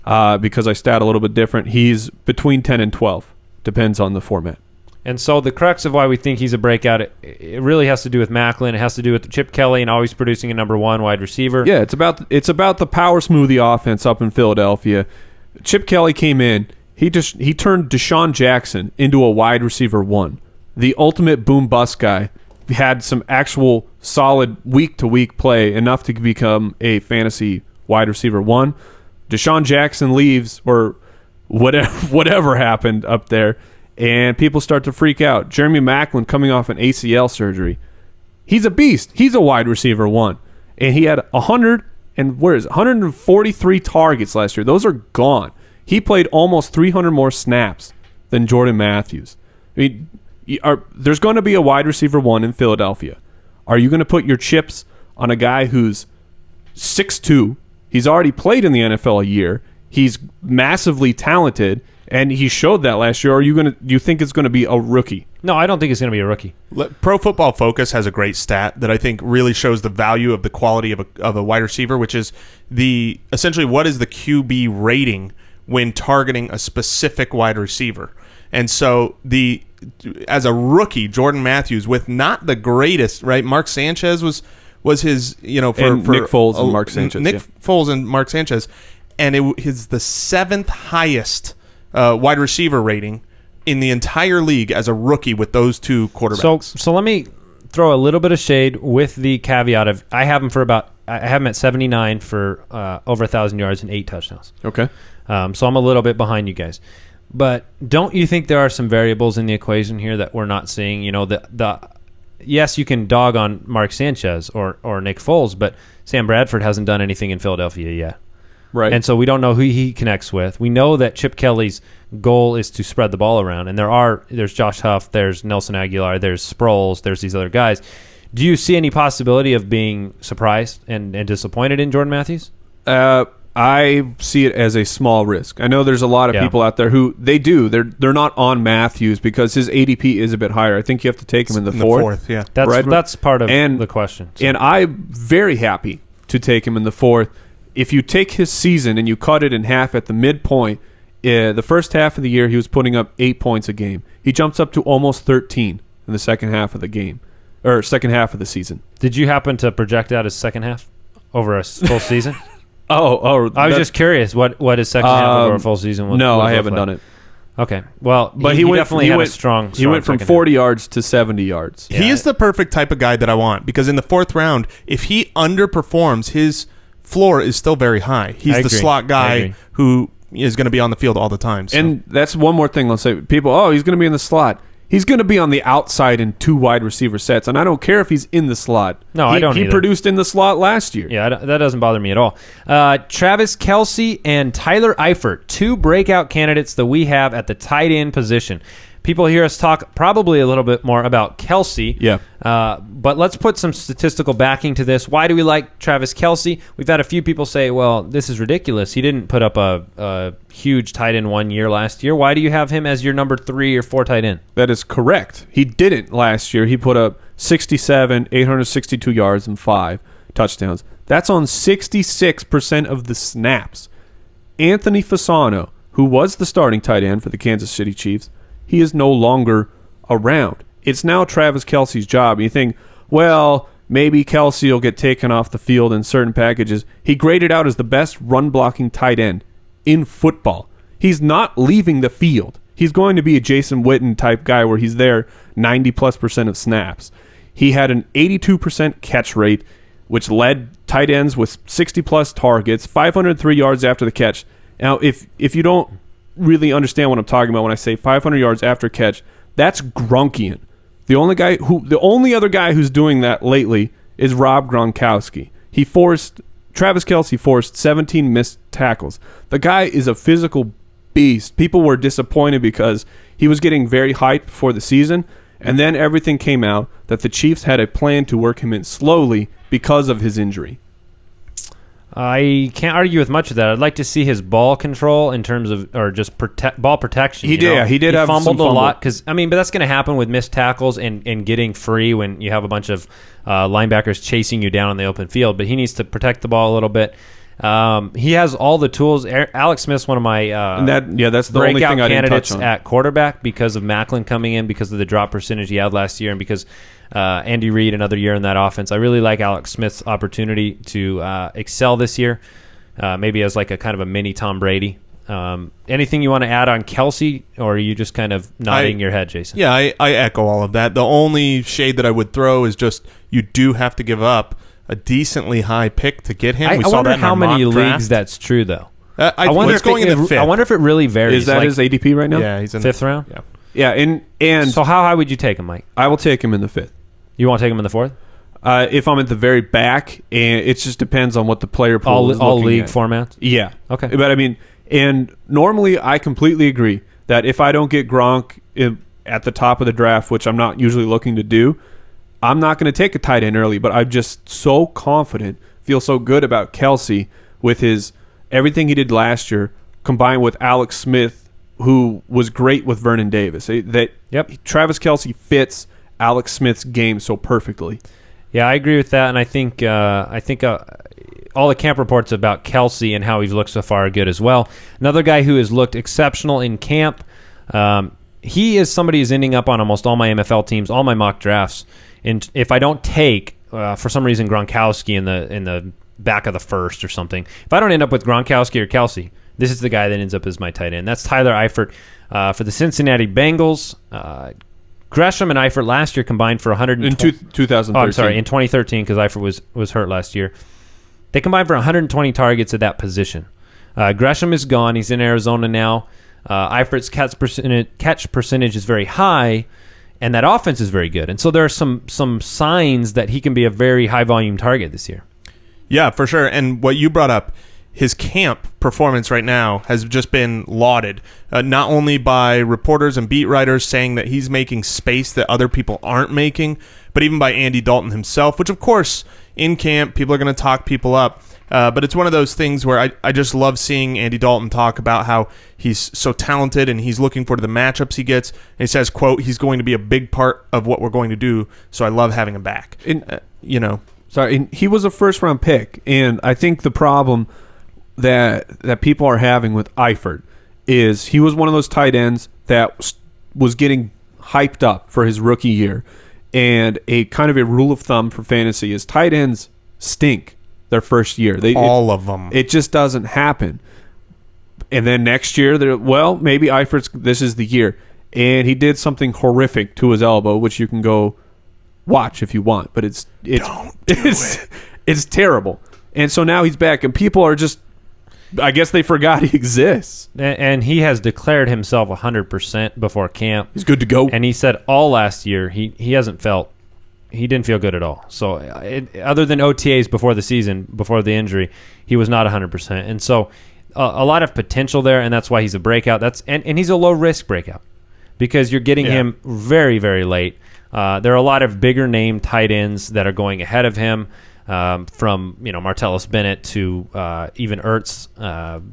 because I stat a little bit different, he's between 10 and 12. Depends on the format. And so the crux of why we think he's a breakout, it really has to do with Macklin. It has to do with Chip Kelly and always producing a number 1 wide receiver. Yeah, it's about the power smoothie offense up in Philadelphia. Chip Kelly came in. He turned Deshaun Jackson into a wide receiver 1. The ultimate boom bust guy. Had some actual solid week-to-week play, enough to become a fantasy wide receiver 1. Deshaun Jackson leaves, or whatever happened up there, and people start to freak out. Jeremy Macklin coming off an ACL surgery. He's a beast. He's a wide receiver 1. And he had 143 targets last year. Those are gone. He played almost 300 more snaps than Jordan Matthews. I mean, there's going to be a wide receiver 1 in Philadelphia. Are you going to put your chips on a guy who's 6'2"? He's already played in the NFL a year. He's massively talented, and he showed that last year. Or do you think it's going to be a rookie? No, I don't think it's going to be a rookie. Pro Football Focus has a great stat that I think really shows the value of the quality of a wide receiver, which is essentially what is the QB rating when targeting a specific wide receiver. And so as a rookie, Jordan Matthews, with not the greatest, right? Mark Sanchez was his, for Nick Foles and Mark Sanchez. Foles and Mark Sanchez, and it is the 7th highest wide receiver rating in the entire league as a rookie with those two quarterbacks. So let me throw a little bit of shade with the caveat of I have him at 79 for over 1,000 yards and 8 touchdowns. Okay. So I'm a little bit behind you guys. But don't you think there are some variables in the equation here that we're not seeing? Yes, you can dog on Mark Sanchez or Nick Foles, but Sam Bradford hasn't done anything in Philadelphia yet. Right. And so we don't know who he connects with. We know that Chip Kelly's goal is to spread the ball around. And there's Josh Huff, there's Nelson Aguilar, there's Sproles, there's these other guys. Do you see any possibility of being surprised and disappointed in Jordan Matthews? I see it as a small risk. I know there's a lot of people out there who they're not on Matthews because his ADP is a bit higher. I think you have to take him in the fourth. Yeah, that's part of the question. So. And I'm very happy to take him in the 4th. If you take his season and you cut it in half at the midpoint, the first half of the year he was putting up 8 points a game. He jumps up to almost 13 in the second half of the game, or second half of the season. Did you happen to project out his second half over a full season? Oh! I was just curious what his second half over a full season was. No, I haven't done it. Okay, well, but he definitely had a strong. He went from 40 yards to 70 yards. He is the perfect type of guy that I want because in the 4th round, if he underperforms, his floor is still very high. He's the slot guy who is going to be on the field all the time. So. And that's one more thing. Let's say people, he's going to be in the slot. He's going to be on the outside in 2 wide receiver sets, and I don't care if he's in the slot. No, I don't He either. produced in the slot last year. Yeah, that doesn't bother me at all. Travis Kelce and Tyler Eifert, 2 breakout candidates that we have at the tight end position. People hear us talk probably a little bit more about Kelce. Yeah. But let's put some statistical backing to this. Why do we like Travis Kelce? We've had a few people say, well, this is ridiculous. He didn't put up a huge tight end 1 year last year. Why do you have him as your number 3 or 4 tight end? That is correct. He didn't last year. He put up 67, 862 yards, and 5 touchdowns. That's on 66% of the snaps. Anthony Fasano, who was the starting tight end for the Kansas City Chiefs, he is no longer around. It's now Travis Kelce's job. You think, well, maybe Kelce will get taken off the field in certain packages. He graded out as the best run-blocking tight end in football. He's not leaving the field. He's going to be a Jason Witten type guy where he's there 90+% of snaps. He had an 82% catch rate, which led tight ends with 60-plus targets, 503 yards after the catch. Now, if you don't really understand what I'm talking about when I say 500 yards after catch, that's Gronkian. The only other guy who's doing that lately is Rob Gronkowski. Travis Kelce forced 17 missed tackles. The guy is a physical beast. People were disappointed because he was getting very hyped before the season, and then everything came out that the Chiefs had a plan to work him in slowly because of his injury. I can't argue with much of that. I'd like to see his ball control in terms of, or just ball protection. He did have fumbled some fumble. a lot but that's going to happen with missed tackles and getting free when you have a bunch of linebackers chasing you down on the open field. But he needs to protect the ball a little bit. He has all the tools. Alex Smith's one of my that's the only thing I didn't touch on at quarterback because of Macklin coming in, because of the drop percentage he had last year, and because Andy Reid another year in that offense. I really like Alex Smith's opportunity to excel this year, maybe as like a kind of a mini Tom Brady. Anything you want to add on Kelce, or are you just kind of nodding your head, Jason? Yeah, I echo all of that. The only shade that I would throw is just you do have to give up a decently high pick to get him. I wonder how many leagues that's true, though. I wonder if going in the fifth. I wonder if it really varies. Is that his ADP right now? Yeah, he's in 5th round. Yeah, and so how high would you take him, Mike? I will take him in the 5th. You won't take him in the 4th? If I'm at the very back, and it just depends on what the player pool is all looking league at. formats. Yeah. Okay. But I mean, and normally I completely agree that if I don't get Gronk at the top of the draft, which I'm not usually looking to do, I'm not going to take a tight end early. But I'm just so confident, feel so good about Kelce with his everything he did last year, combined with Alex Smith, who was great with Vernon Davis. Travis Kelce fits Alex Smith's game so perfectly. Yeah, I agree with that, and I think all the camp reports about Kelce and how he's looked so far are good as well. Another guy who has looked exceptional in camp, he is somebody who's ending up on almost all my MFL teams, all my mock drafts. And if I don't take, for some reason, Gronkowski in the back of the first or something, if I don't end up with Gronkowski or Kelce, this is the guy that ends up as my tight end. That's Tyler Eifert for the Cincinnati Bengals. Gresham and Eifert last year combined for 100 in 2013. Oh, I'm sorry, in 2013 because Eifert was hurt last year. They combined for 120 targets at that position. Gresham is gone; he's in Arizona now. Eifert's catch percentage is very high, and that offense is very good. And so there are some signs that he can be a very high volume target this year. Yeah, for sure. And what you brought up, his camp performance right now has just been lauded, not only by reporters and beat writers saying that he's making space that other people aren't making, but even by Andy Dalton himself, which, of course, in camp, people are going to talk people up. But it's one of those things where I just love seeing Andy Dalton talk about how he's so talented and he's looking forward to the matchups he gets. And he says, quote, he's going to be a big part of what we're going to do, so I love having him back. Sorry, he was a first-round pick, and I think the problem that people are having with Eifert is he was one of those tight ends that was getting hyped up for his rookie year. And a kind of a rule of thumb for fantasy is tight ends stink their first year. All of them. It just doesn't happen. And then next year, maybe this is the year. And he did something horrific to his elbow, which you can go watch if you want. But it's terrible. And so now he's back, and people are just I guess they forgot he exists. And he has declared himself 100% before camp. He's good to go. And he said all last year he didn't feel good at all. So other than OTAs before the season, before the injury, he was not 100%. And so a lot of potential there, and that's why he's a breakout. And he's a low-risk breakout because you're getting him very, very late. There are a lot of bigger name tight ends that are going ahead of him, from Martellus Bennett to even Ertz,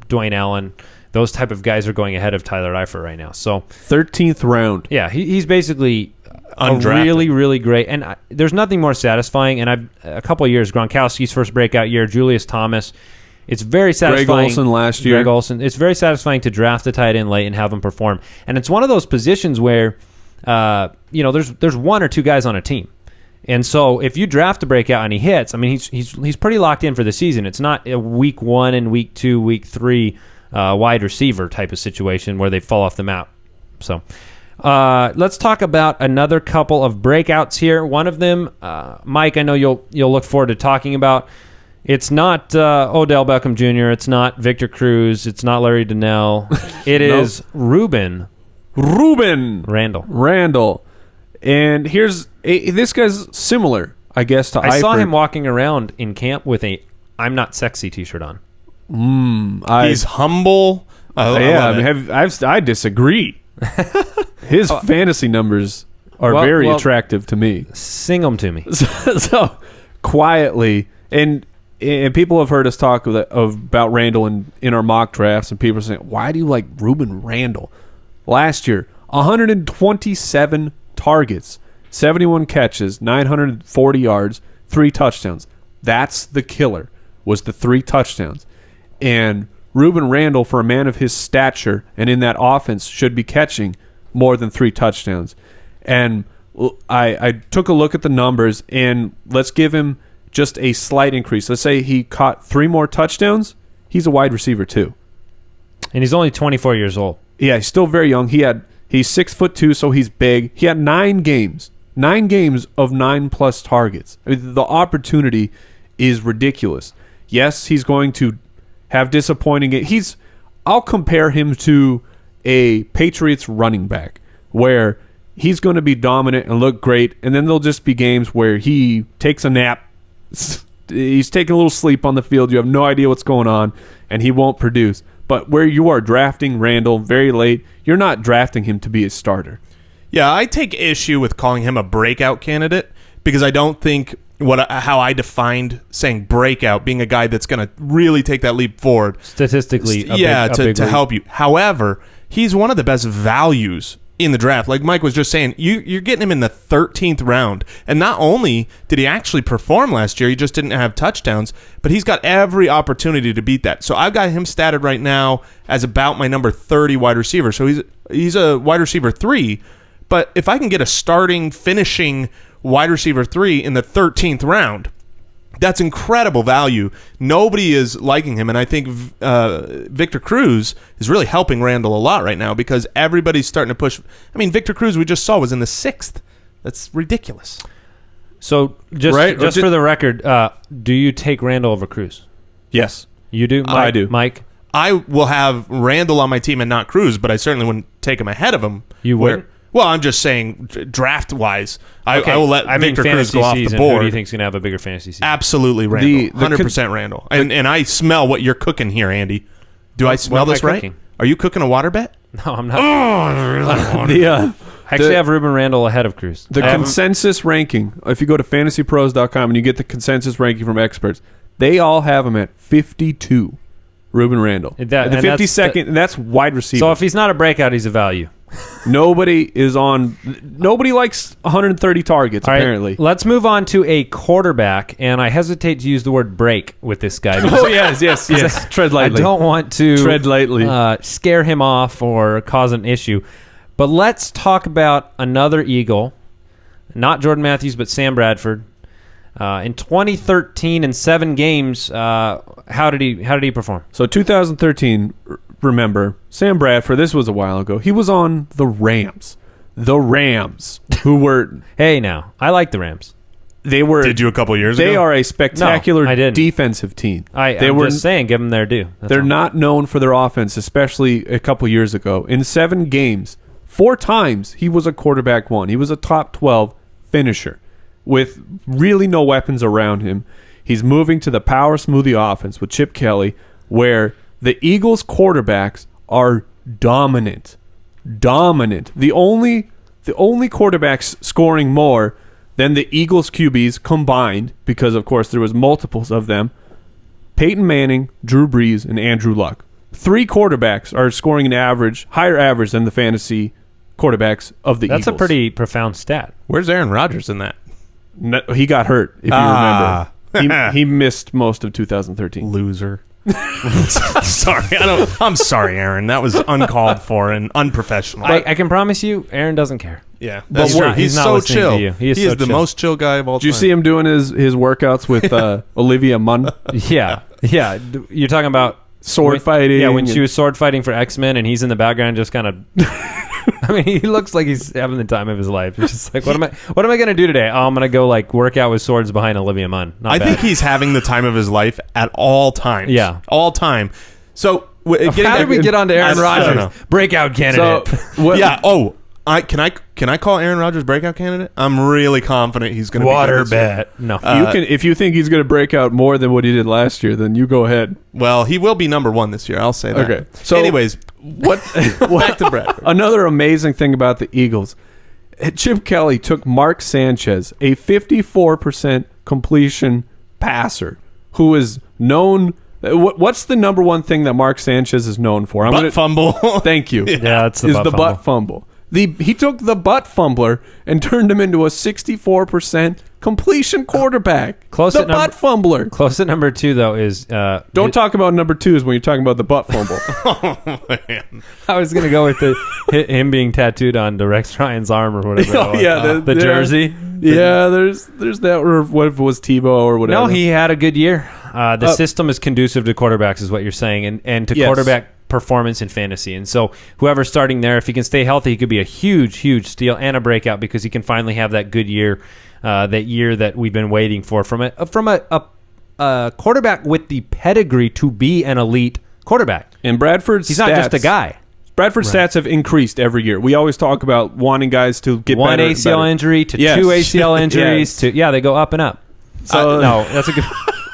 Dwayne Allen. Those type of guys are going ahead of Tyler Eifert right now. So 13th round. Yeah, he's basically undrafted. A really, really great. And there's nothing more satisfying. And a couple of years, Gronkowski's first breakout year, Julius Thomas. It's very satisfying. Greg Olsen last year. Greg Olsen. It's very satisfying to draft a tight end late and have him perform. And it's one of those positions where, there's one or two guys on a team. And so if you draft a breakout and he hits, I mean, he's pretty locked in for the season. It's not a week 1 and week 2, week 3 wide receiver type of situation where they fall off the map. So let's talk about another couple of breakouts here. One of them, Mike, I know you'll look forward to talking about. It's not Odell Beckham Jr. It's not Victor Cruz. It's not Larry Donnell. It is Ruben Randall. And this guy's similar, I guess, to Eifert. I saw him walking around in camp with a "I'm not sexy" T-shirt on. He's humble. I disagree. His fantasy numbers are very attractive to me. Sing them to me. So quietly, and people have heard us talk about Randall in our mock drafts, and people are saying, "Why do you like Ruben Randall?" Last year, 127 targets, 71 catches, 940 yards, 3 touchdowns. That's the killer, was the 3 touchdowns. And Ruben Randall, for a man of his stature and in that offense, should be catching more than 3 touchdowns. And I took a look at the numbers, and let's give him just a slight increase. Let's say he caught 3 more touchdowns. He's a wide receiver too. And he's only 24 years old. Yeah, he's still very young. He's 6'2", so he's big. He had 9 games of 9+ targets. I mean, the opportunity is ridiculous. Yes, he's going to have disappointing. I'll compare him to a Patriots running back where he's going to be dominant and look great, and then there'll just be games where he takes a nap. He's taking a little sleep on the field. You have no idea what's going on, and he won't produce. But where you are drafting Randall very late, you're not drafting him to be a starter. Yeah, I take issue with calling him a breakout candidate because I don't think how I defined saying breakout, being a guy that's going to really take that leap forward. Statistically, to help you. However, he's one of the best values in the draft. Like Mike was just saying, you're getting him in the 13th round. And not only did he actually perform last year, he just didn't have touchdowns, but he's got every opportunity to beat that. So I've got him statted right now as about my number 30 wide receiver. So he's a wide receiver 3. But if I can get a starting, finishing wide receiver 3 in the 13th round, that's incredible value. Nobody is liking him, and I think Victor Cruz is really helping Randall a lot right now because everybody's starting to push. I mean, Victor Cruz, we just saw, was in the 6th. That's ridiculous. So just for the record, do you take Randall over Cruz? Yes. You do? Mike? I do. Mike? I will have Randall on my team and not Cruz, but I certainly wouldn't take him ahead of him. You would? Well, I'm just saying draft-wise, I will let Victor Cruz go off the board. board. Who do you think is going to have a bigger fantasy season? Absolutely Randall. 100% Randall. And I smell what you're cooking here, Andy. Do I smell this right? Cooking? Are you cooking a water bet? No, I'm not. I actually have Ruben Randall ahead of Cruz. The consensus ranking, if you go to fantasypros.com and you get the consensus ranking from experts, they all have him at 52, Ruben Randall. The 52nd, and that's wide receiver. So if he's not a breakout, he's a value. Nobody likes 130 targets, apparently. Let's move on to a quarterback, and I hesitate to use the word break with this guy. Oh, yes. Tread lightly. I don't want to tread lightly, scare him off or cause an issue. But let's talk about another Eagle, not Jordan Matthews, but Sam Bradford. In 2013, in 7 games, how did he perform? So 2013, remember, Sam Bradford, this was a while ago, he was on the Rams. The Rams, who were... Hey, now, I like the Rams. They were. Did you a couple years ago? They are a spectacular defensive team. I'm just saying, give them their due. They're not known for their offense, especially a couple years ago. In 7 games, 4 times he was a quarterback 1. He was a top 12 finisher with really no weapons around him. He's moving to the power smoothie offense with Chip Kelly, where the Eagles quarterbacks are dominant. The only quarterbacks scoring more than the Eagles QBs combined, because of course there was multiples of them, Peyton Manning, Drew Brees, and Andrew Luck. 3 quarterbacks are scoring an higher average than the fantasy quarterbacks of the Eagles. That's a pretty profound stat. Where's Aaron Rodgers in that? No, he got hurt, if you remember. He missed most of 2013. Loser. Sorry, I'm sorry, Aaron. That was uncalled for and unprofessional. I can promise you, Aaron doesn't care. Yeah, that's true. He's not so listening chill. to you. He is the most chill guy of all time. Did you see him doing his workouts with Olivia Munn? Yeah. You're talking about sword fighting. Yeah, when she was sword fighting for X-Men, and he's in the background just kind of. I mean, he looks like he's having the time of his life. It's just like, what am I going to do today? Oh, I'm going to go like work out with swords behind Olivia Munn. I think he's having the time of his life at all times. Yeah, all time. So how did we get on to Aaron Rodgers? Breakout candidate. So, yeah. Oh, can I call Aaron Rodgers breakout candidate? I'm really confident he's going to water bet. No, you can if you think he's going to break out more than what he did last year, then you go ahead. Well, he will be number 1 this year. I'll say that. Okay. So, anyways, back to Bradford. Another amazing thing about the Eagles, Chip Kelly took Mark Sanchez, a 54% completion passer, who is known. What's the number one thing that Mark Sanchez is known for? Butt fumble. Thank you. Yeah, it's the butt fumble. He took the butt fumbler and turned him into a 64% completion quarterback. Close butt fumbler. Close at number 2, though, is... Don't talk about number 2s when you're talking about the butt fumble. Oh, man. I was going to go with him being tattooed on Rex Ryan's arm or whatever. Oh, yeah. The jersey. Yeah, there's that, or what if it was Tebow or whatever. No, he had a good year. The system is conducive to quarterbacks, is what you're saying, and to quarterback performance in fantasy. And so whoever's starting there, if he can stay healthy, he could be a huge steal and a breakout, because he can finally have that good year, that year that we've been waiting for from a quarterback with the pedigree to be an elite quarterback. And Bradford's he's not just a guy. Bradford's stats have increased every year. We always talk about wanting guys to get one better. One ACL injury to 2 ACL injuries to they go up and up. So no, that's a good.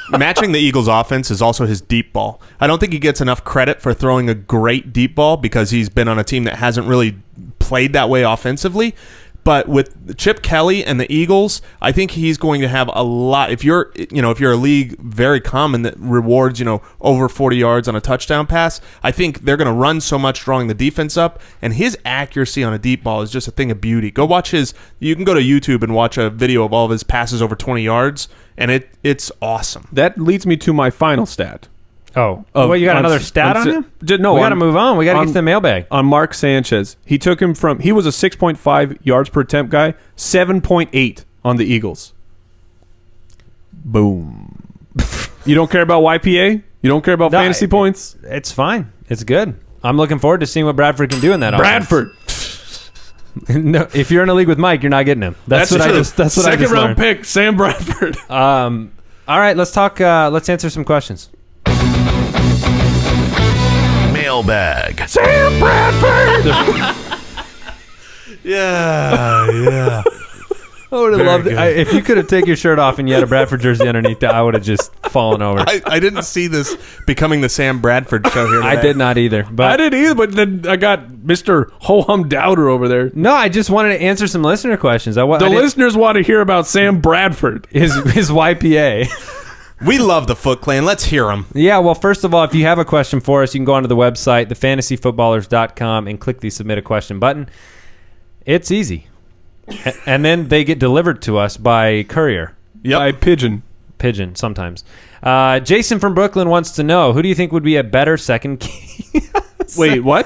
Matching the Eagles' offense is also his deep ball. I don't think he gets enough credit for throwing a great deep ball, because he's been on a team that hasn't really played that way offensively. But with Chip Kelly and the Eagles, I think he's going to have a lot. If you're a league very common that rewards, over 40 yards on a touchdown pass, I think they're going to run so much drawing the defense up, and his accuracy on a deep ball is just a thing of beauty. Go watch you can go to YouTube and watch a video of all of his passes over 20 yards, and it's awesome. That leads me to my final stat. Oh, you got another stat on him? No, we got to move on. We got to get to the mailbag. On Mark Sanchez, he was a 6.5 yards per attempt guy, 7.8 on the Eagles. Boom. You don't care about YPA? You don't care about fantasy points? It's fine. It's good. I'm looking forward to seeing what Bradford can do in that Bradford. No, if you're in a league with Mike, you're not getting him. That's what true. I just Second round learned. pick, Sam Bradford. All right, let's talk. Let's answer some questions. Mailbag. Sam Bradford. Yeah. I would have loved it. If you could have taken your shirt off and you had a Bradford jersey underneath that, I would have just fallen over. I didn't see this becoming the Sam Bradford show here today. I did not either. But I didn't either, but then I got Mr. Ho-Hum Dowder over there. No, I just wanted to answer some listener questions. Listeners want to hear about Sam Bradford. His YPA. We love the Foot Clan. Let's hear them. Yeah, well, first of all, if you have a question for us, you can go onto the website, thefantasyfootballers.com, and click the Submit a Question button. It's easy. And then they get delivered to us by courier. Yep. By pigeon. Pigeon, sometimes. Jason from Brooklyn wants to know, who do you think would be a better second keeper? Wait, what?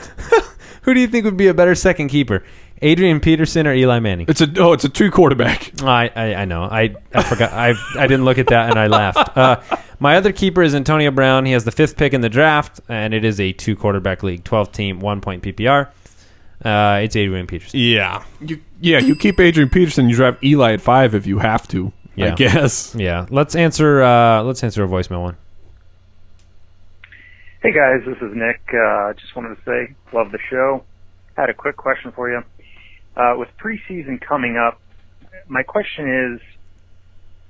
Who do you think would be a better second keeper? Adrian Peterson or Eli Manning? It's a 2-quarterback. I know. I forgot. I didn't look at that and I laughed. My other keeper is Antonio Brown. He has the 5th pick in the draft, and it is a 2-quarterback league, 12-team, 1-point PPR. It's Adrian Peterson. Yeah. You keep Adrian Peterson. You draft Eli at 5 if you have to. I guess. Yeah. Let's answer a voicemail one. Hey guys, this is Nick. Just wanted to say, love the show. I had a quick question for you. With preseason coming up, my question is,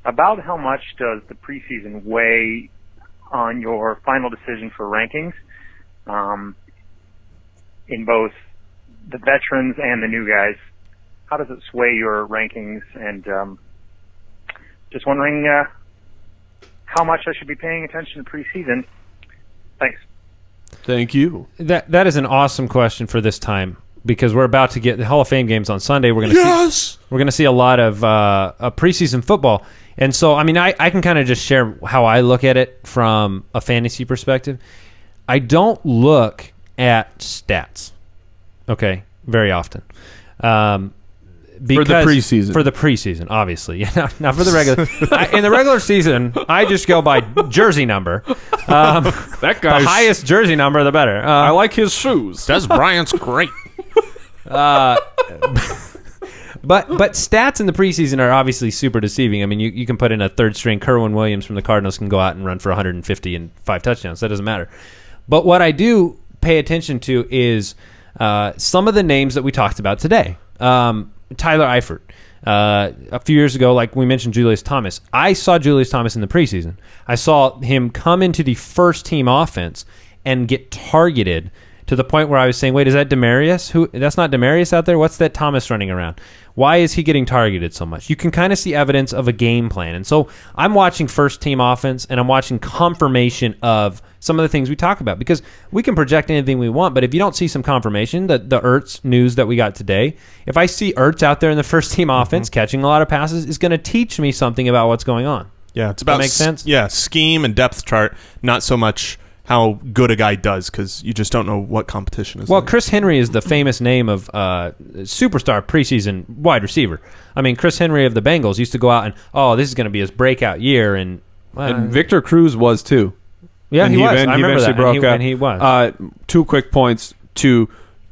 about how much does the preseason weigh on your final decision for rankings, in both the veterans and the new guys? How does it sway your rankings? And just wondering how much I should be paying attention to preseason. Thanks. Thank you. That is an awesome question for this time, because we're about to get the Hall of Fame games on Sunday. We're going to see a lot of preseason football. And so, I mean, I can kind of just share how I look at it from a fantasy perspective. I don't look at stats, okay, very often. For the preseason. For the preseason, obviously. Not for the regular. In the regular season, I just go by jersey number. That guy's... The highest jersey number, the better. I like his shoes. Des Bryant's great. But stats in the preseason are obviously super deceiving. I mean, you can put in a third-string Kerwin Williams from the Cardinals can go out and run for 150 and 5 touchdowns. That doesn't matter. But what I do pay attention to is some of the names that we talked about today. Tyler Eifert. A few years ago, like we mentioned, Julius Thomas. I saw Julius Thomas in the preseason. I saw him come into the first-team offense and get targeted to the point where I was saying, wait, is that Demarius? That's not Demarius out there? What's that Thomas running around? Why is he getting targeted so much? You can kind of see evidence of a game plan. And so I'm watching first-team offense, and I'm watching confirmation of some of the things we talk about, because we can project anything we want, but if you don't see some confirmation, the Ertz news that we got today, if I see Ertz out there in the first-team offense catching a lot of passes, it's going to teach me something about what's going on. Yeah, it's about that make sense? Yeah, scheme and depth chart, not so much how good a guy does, because you just don't know what competition is. Well, there. Chris Henry is the famous name of superstar preseason wide receiver. I mean, Chris Henry of the Bengals used to go out and, this is going to be his breakout year. And Victor Cruz was too. Yeah, he was. I remember that. Broke and he was. 2 quick points to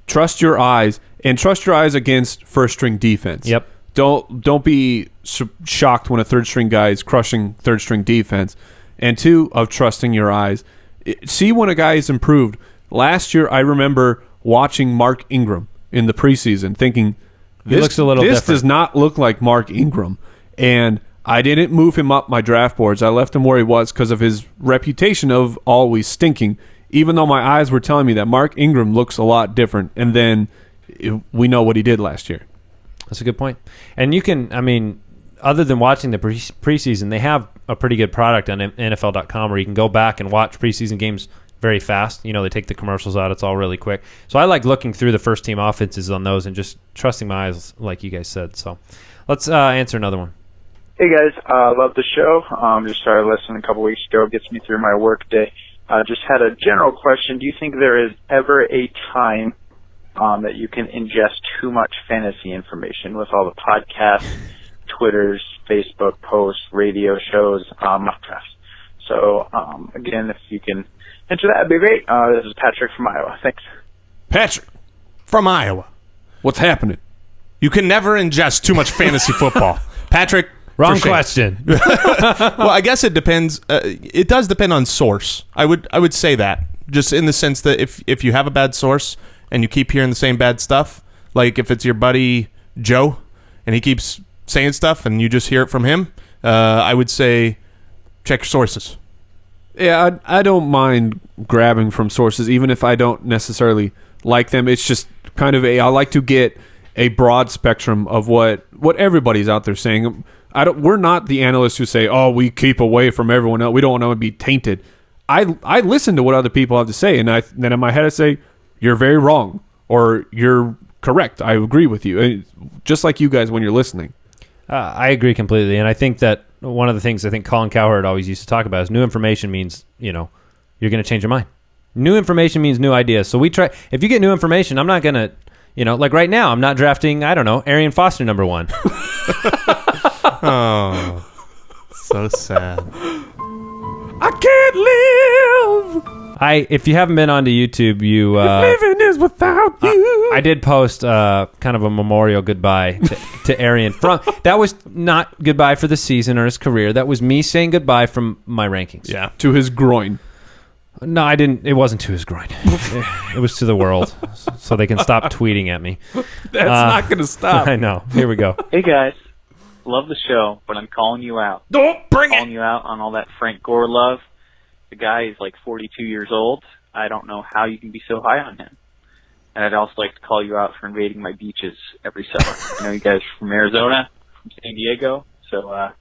trust your eyes, and trust your eyes against first-string defense. Yep. Don't be shocked when a third-string guy is crushing third-string defense. And 2, of trusting your eyes. See when a guy is improved. Last year, I remember watching Mark Ingram in the preseason, thinking, He looks a little this different. does not look like Mark Ingram. And I didn't move him up my draft boards. I left him where he was because of his reputation of always stinking, even though my eyes were telling me that Mark Ingram looks a lot different. And then we know what he did last year. That's a good point. And you can, I mean, other than watching the preseason, they have a pretty good product on NFL.com where you can go back and watch preseason games very fast. You know, they take the commercials out. It's all really quick. So I like looking through the first-team offenses on those and just trusting my eyes, like you guys said. So let's answer another one. Hey, guys. Love the show. Just started listening a couple weeks ago. Gets me through my work day. Just had a general question. Do you think there is ever a time that you can ingest too much fantasy information with all the podcasts, Twitters, Facebook posts, radio shows, mock drafts? So, again, if you can answer that, it'd be great. This is Patrick from Iowa. Thanks. Patrick from Iowa. What's happening? You can never ingest too much fantasy football. Patrick, wrong question. Well, I guess it depends. It does depend on source. I would say that, just in the sense that if you have a bad source and you keep hearing the same bad stuff, like if it's your buddy Joe and he keeps saying stuff and you just hear it from him, I would say check your sources. Yeah, I don't mind grabbing from sources, even if I don't necessarily like them. It's just kind of I like to get a broad spectrum of what everybody's out there saying. We're not the analysts who say, "Oh, we keep away from everyone else. We don't want to be tainted." I listen to what other people have to say, and then in my head I say, "You're very wrong," or "You're correct. I agree with you." And just like you guys when you're listening. I agree completely, and I think that one of the things I think Colin Cowherd always used to talk about is new information means, you're going to change your mind. New information means new ideas. So we try. If you get new information, I'm not going to, like right now, I'm not drafting, I don't know, Arian Foster number 1. Oh, so sad. I can't live. If you haven't been onto YouTube, you living is without you. I did post kind of a memorial goodbye to Arian. That was not goodbye for the season or his career. That was me saying goodbye from my rankings. Yeah, to his groin. No, I didn't. It wasn't to his groin. It was to the world, so they can stop tweeting at me. That's not going to stop. I know. Here we go. Hey guys, love the show, but I'm calling you out. Don't bring calling you out on all that Frank Gore love. The guy is like 42 years old. I don't know how you can be so high on him. And I'd also like to call you out for invading my beaches every summer. I know you guys are from Arizona, from San Diego, so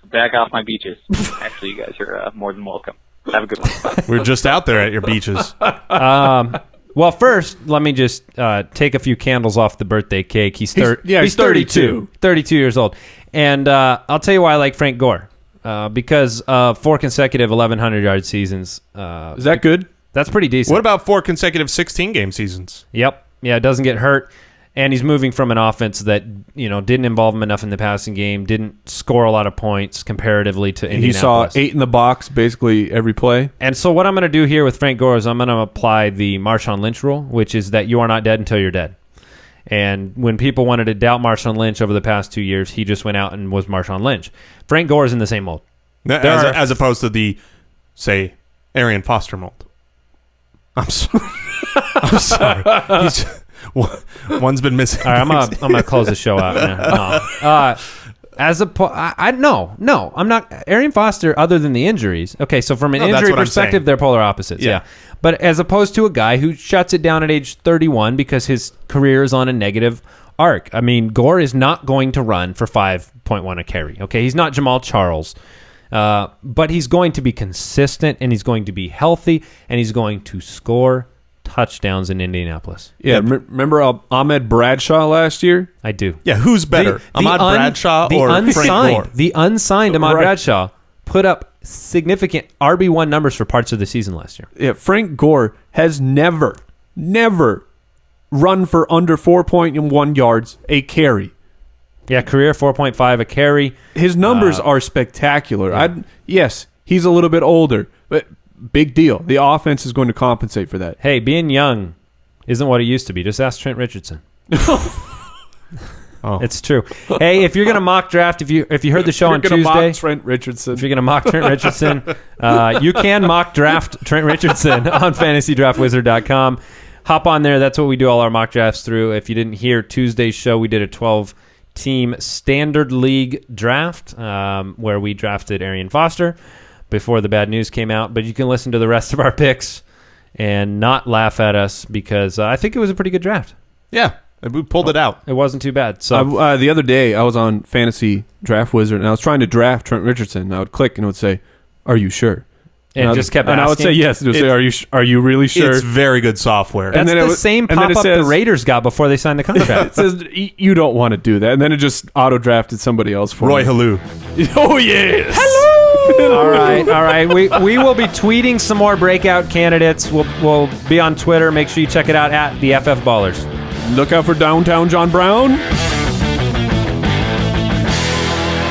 back off my beaches. Actually, you guys are more than welcome. Have a good one. Bye. We're just out there at your beaches. Well, first, let me just take a few candles off the birthday cake. He's 32. 32 years old. And I'll tell you why I like Frank Gore. Because of 4 consecutive 1,100-yard seasons. Is that good? That's pretty decent. What about 4 consecutive 16-game seasons? Yep. Yeah, it doesn't get hurt. And he's moving from an offense that didn't involve him enough in the passing game, didn't score a lot of points comparatively to Indianapolis. He saw 8 in the box basically every play. And so what I'm going to do here with Frank Gore is I'm going to apply the Marshawn Lynch rule, which is that you are not dead until you're dead. And when people wanted to doubt Marshawn Lynch over the past 2 years, he just went out and was Marshawn Lynch. Frank Gore is in the same mold. As opposed to the, say, Arian Foster mold. I'm sorry. I'm sorry. One's been missing. All right, I'm gonna close the show out. No. No, I'm not. Arian Foster, other than the injuries. Okay, so from an injury perspective, they're polar opposites. Yeah. But as opposed to a guy who shuts it down at age 31 because his career is on a negative arc. I mean, Gore is not going to run for 5.1 a carry. Okay, he's not Jamal Charles. But he's going to be consistent, and he's going to be healthy, and he's going to score touchdowns in Indianapolis. Yeah, remember Ahmed Bradshaw last year? I do. Yeah, who's better, Ahmad Bradshaw or Frank Gore? The unsigned Ahmad Bradshaw put up significant RB1 numbers for parts of the season last year. Yeah, Frank Gore has never run for under 4.1 yards a carry. Yeah, career 4.5 a carry. His numbers are spectacular. Yeah. Yes, he's a little bit older, but big deal. The offense is going to compensate for that. Hey, being young isn't what it used to be. Just ask Trent Richardson. It's true. Hey, if you're going to mock draft, if you heard the show on Tuesday, mock Trent Richardson. If you're going to mock Trent Richardson, you can mock draft Trent Richardson on FantasyDraftWizard.com. Hop on there. That's what we do all our mock drafts through. If you didn't hear Tuesday's show, we did a 12-team standard league draft where we drafted Arian Foster before the bad news came out. But you can listen to the rest of our picks and not laugh at us because I think it was a pretty good draft. Yeah. We pulled it out. It wasn't too bad. So the other day, I was on Fantasy Draft Wizard, and I was trying to draft Trent Richardson. And I would click, and it would say, "Are you sure?" And just kept asking. And I would say yes. It would say, "Are you really sure?" It's very good software. That's the same pop-up the Raiders got before they signed the contract. It says, "You don't want to do that." And then it just auto-drafted somebody else for Roy me. Halou. Oh, yes. Hello! All right. We will be tweeting some more breakout candidates. We'll be on Twitter. Make sure you check it out at the FF Ballers. Look out for Downtown John Brown.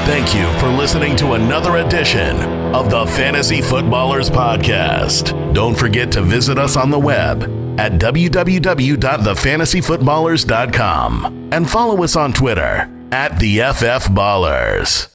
Thank you for listening to another edition of the Fantasy Footballers Podcast. Don't forget to visit us on the web at www.thefantasyfootballers.com and follow us on Twitter at the FF Ballers.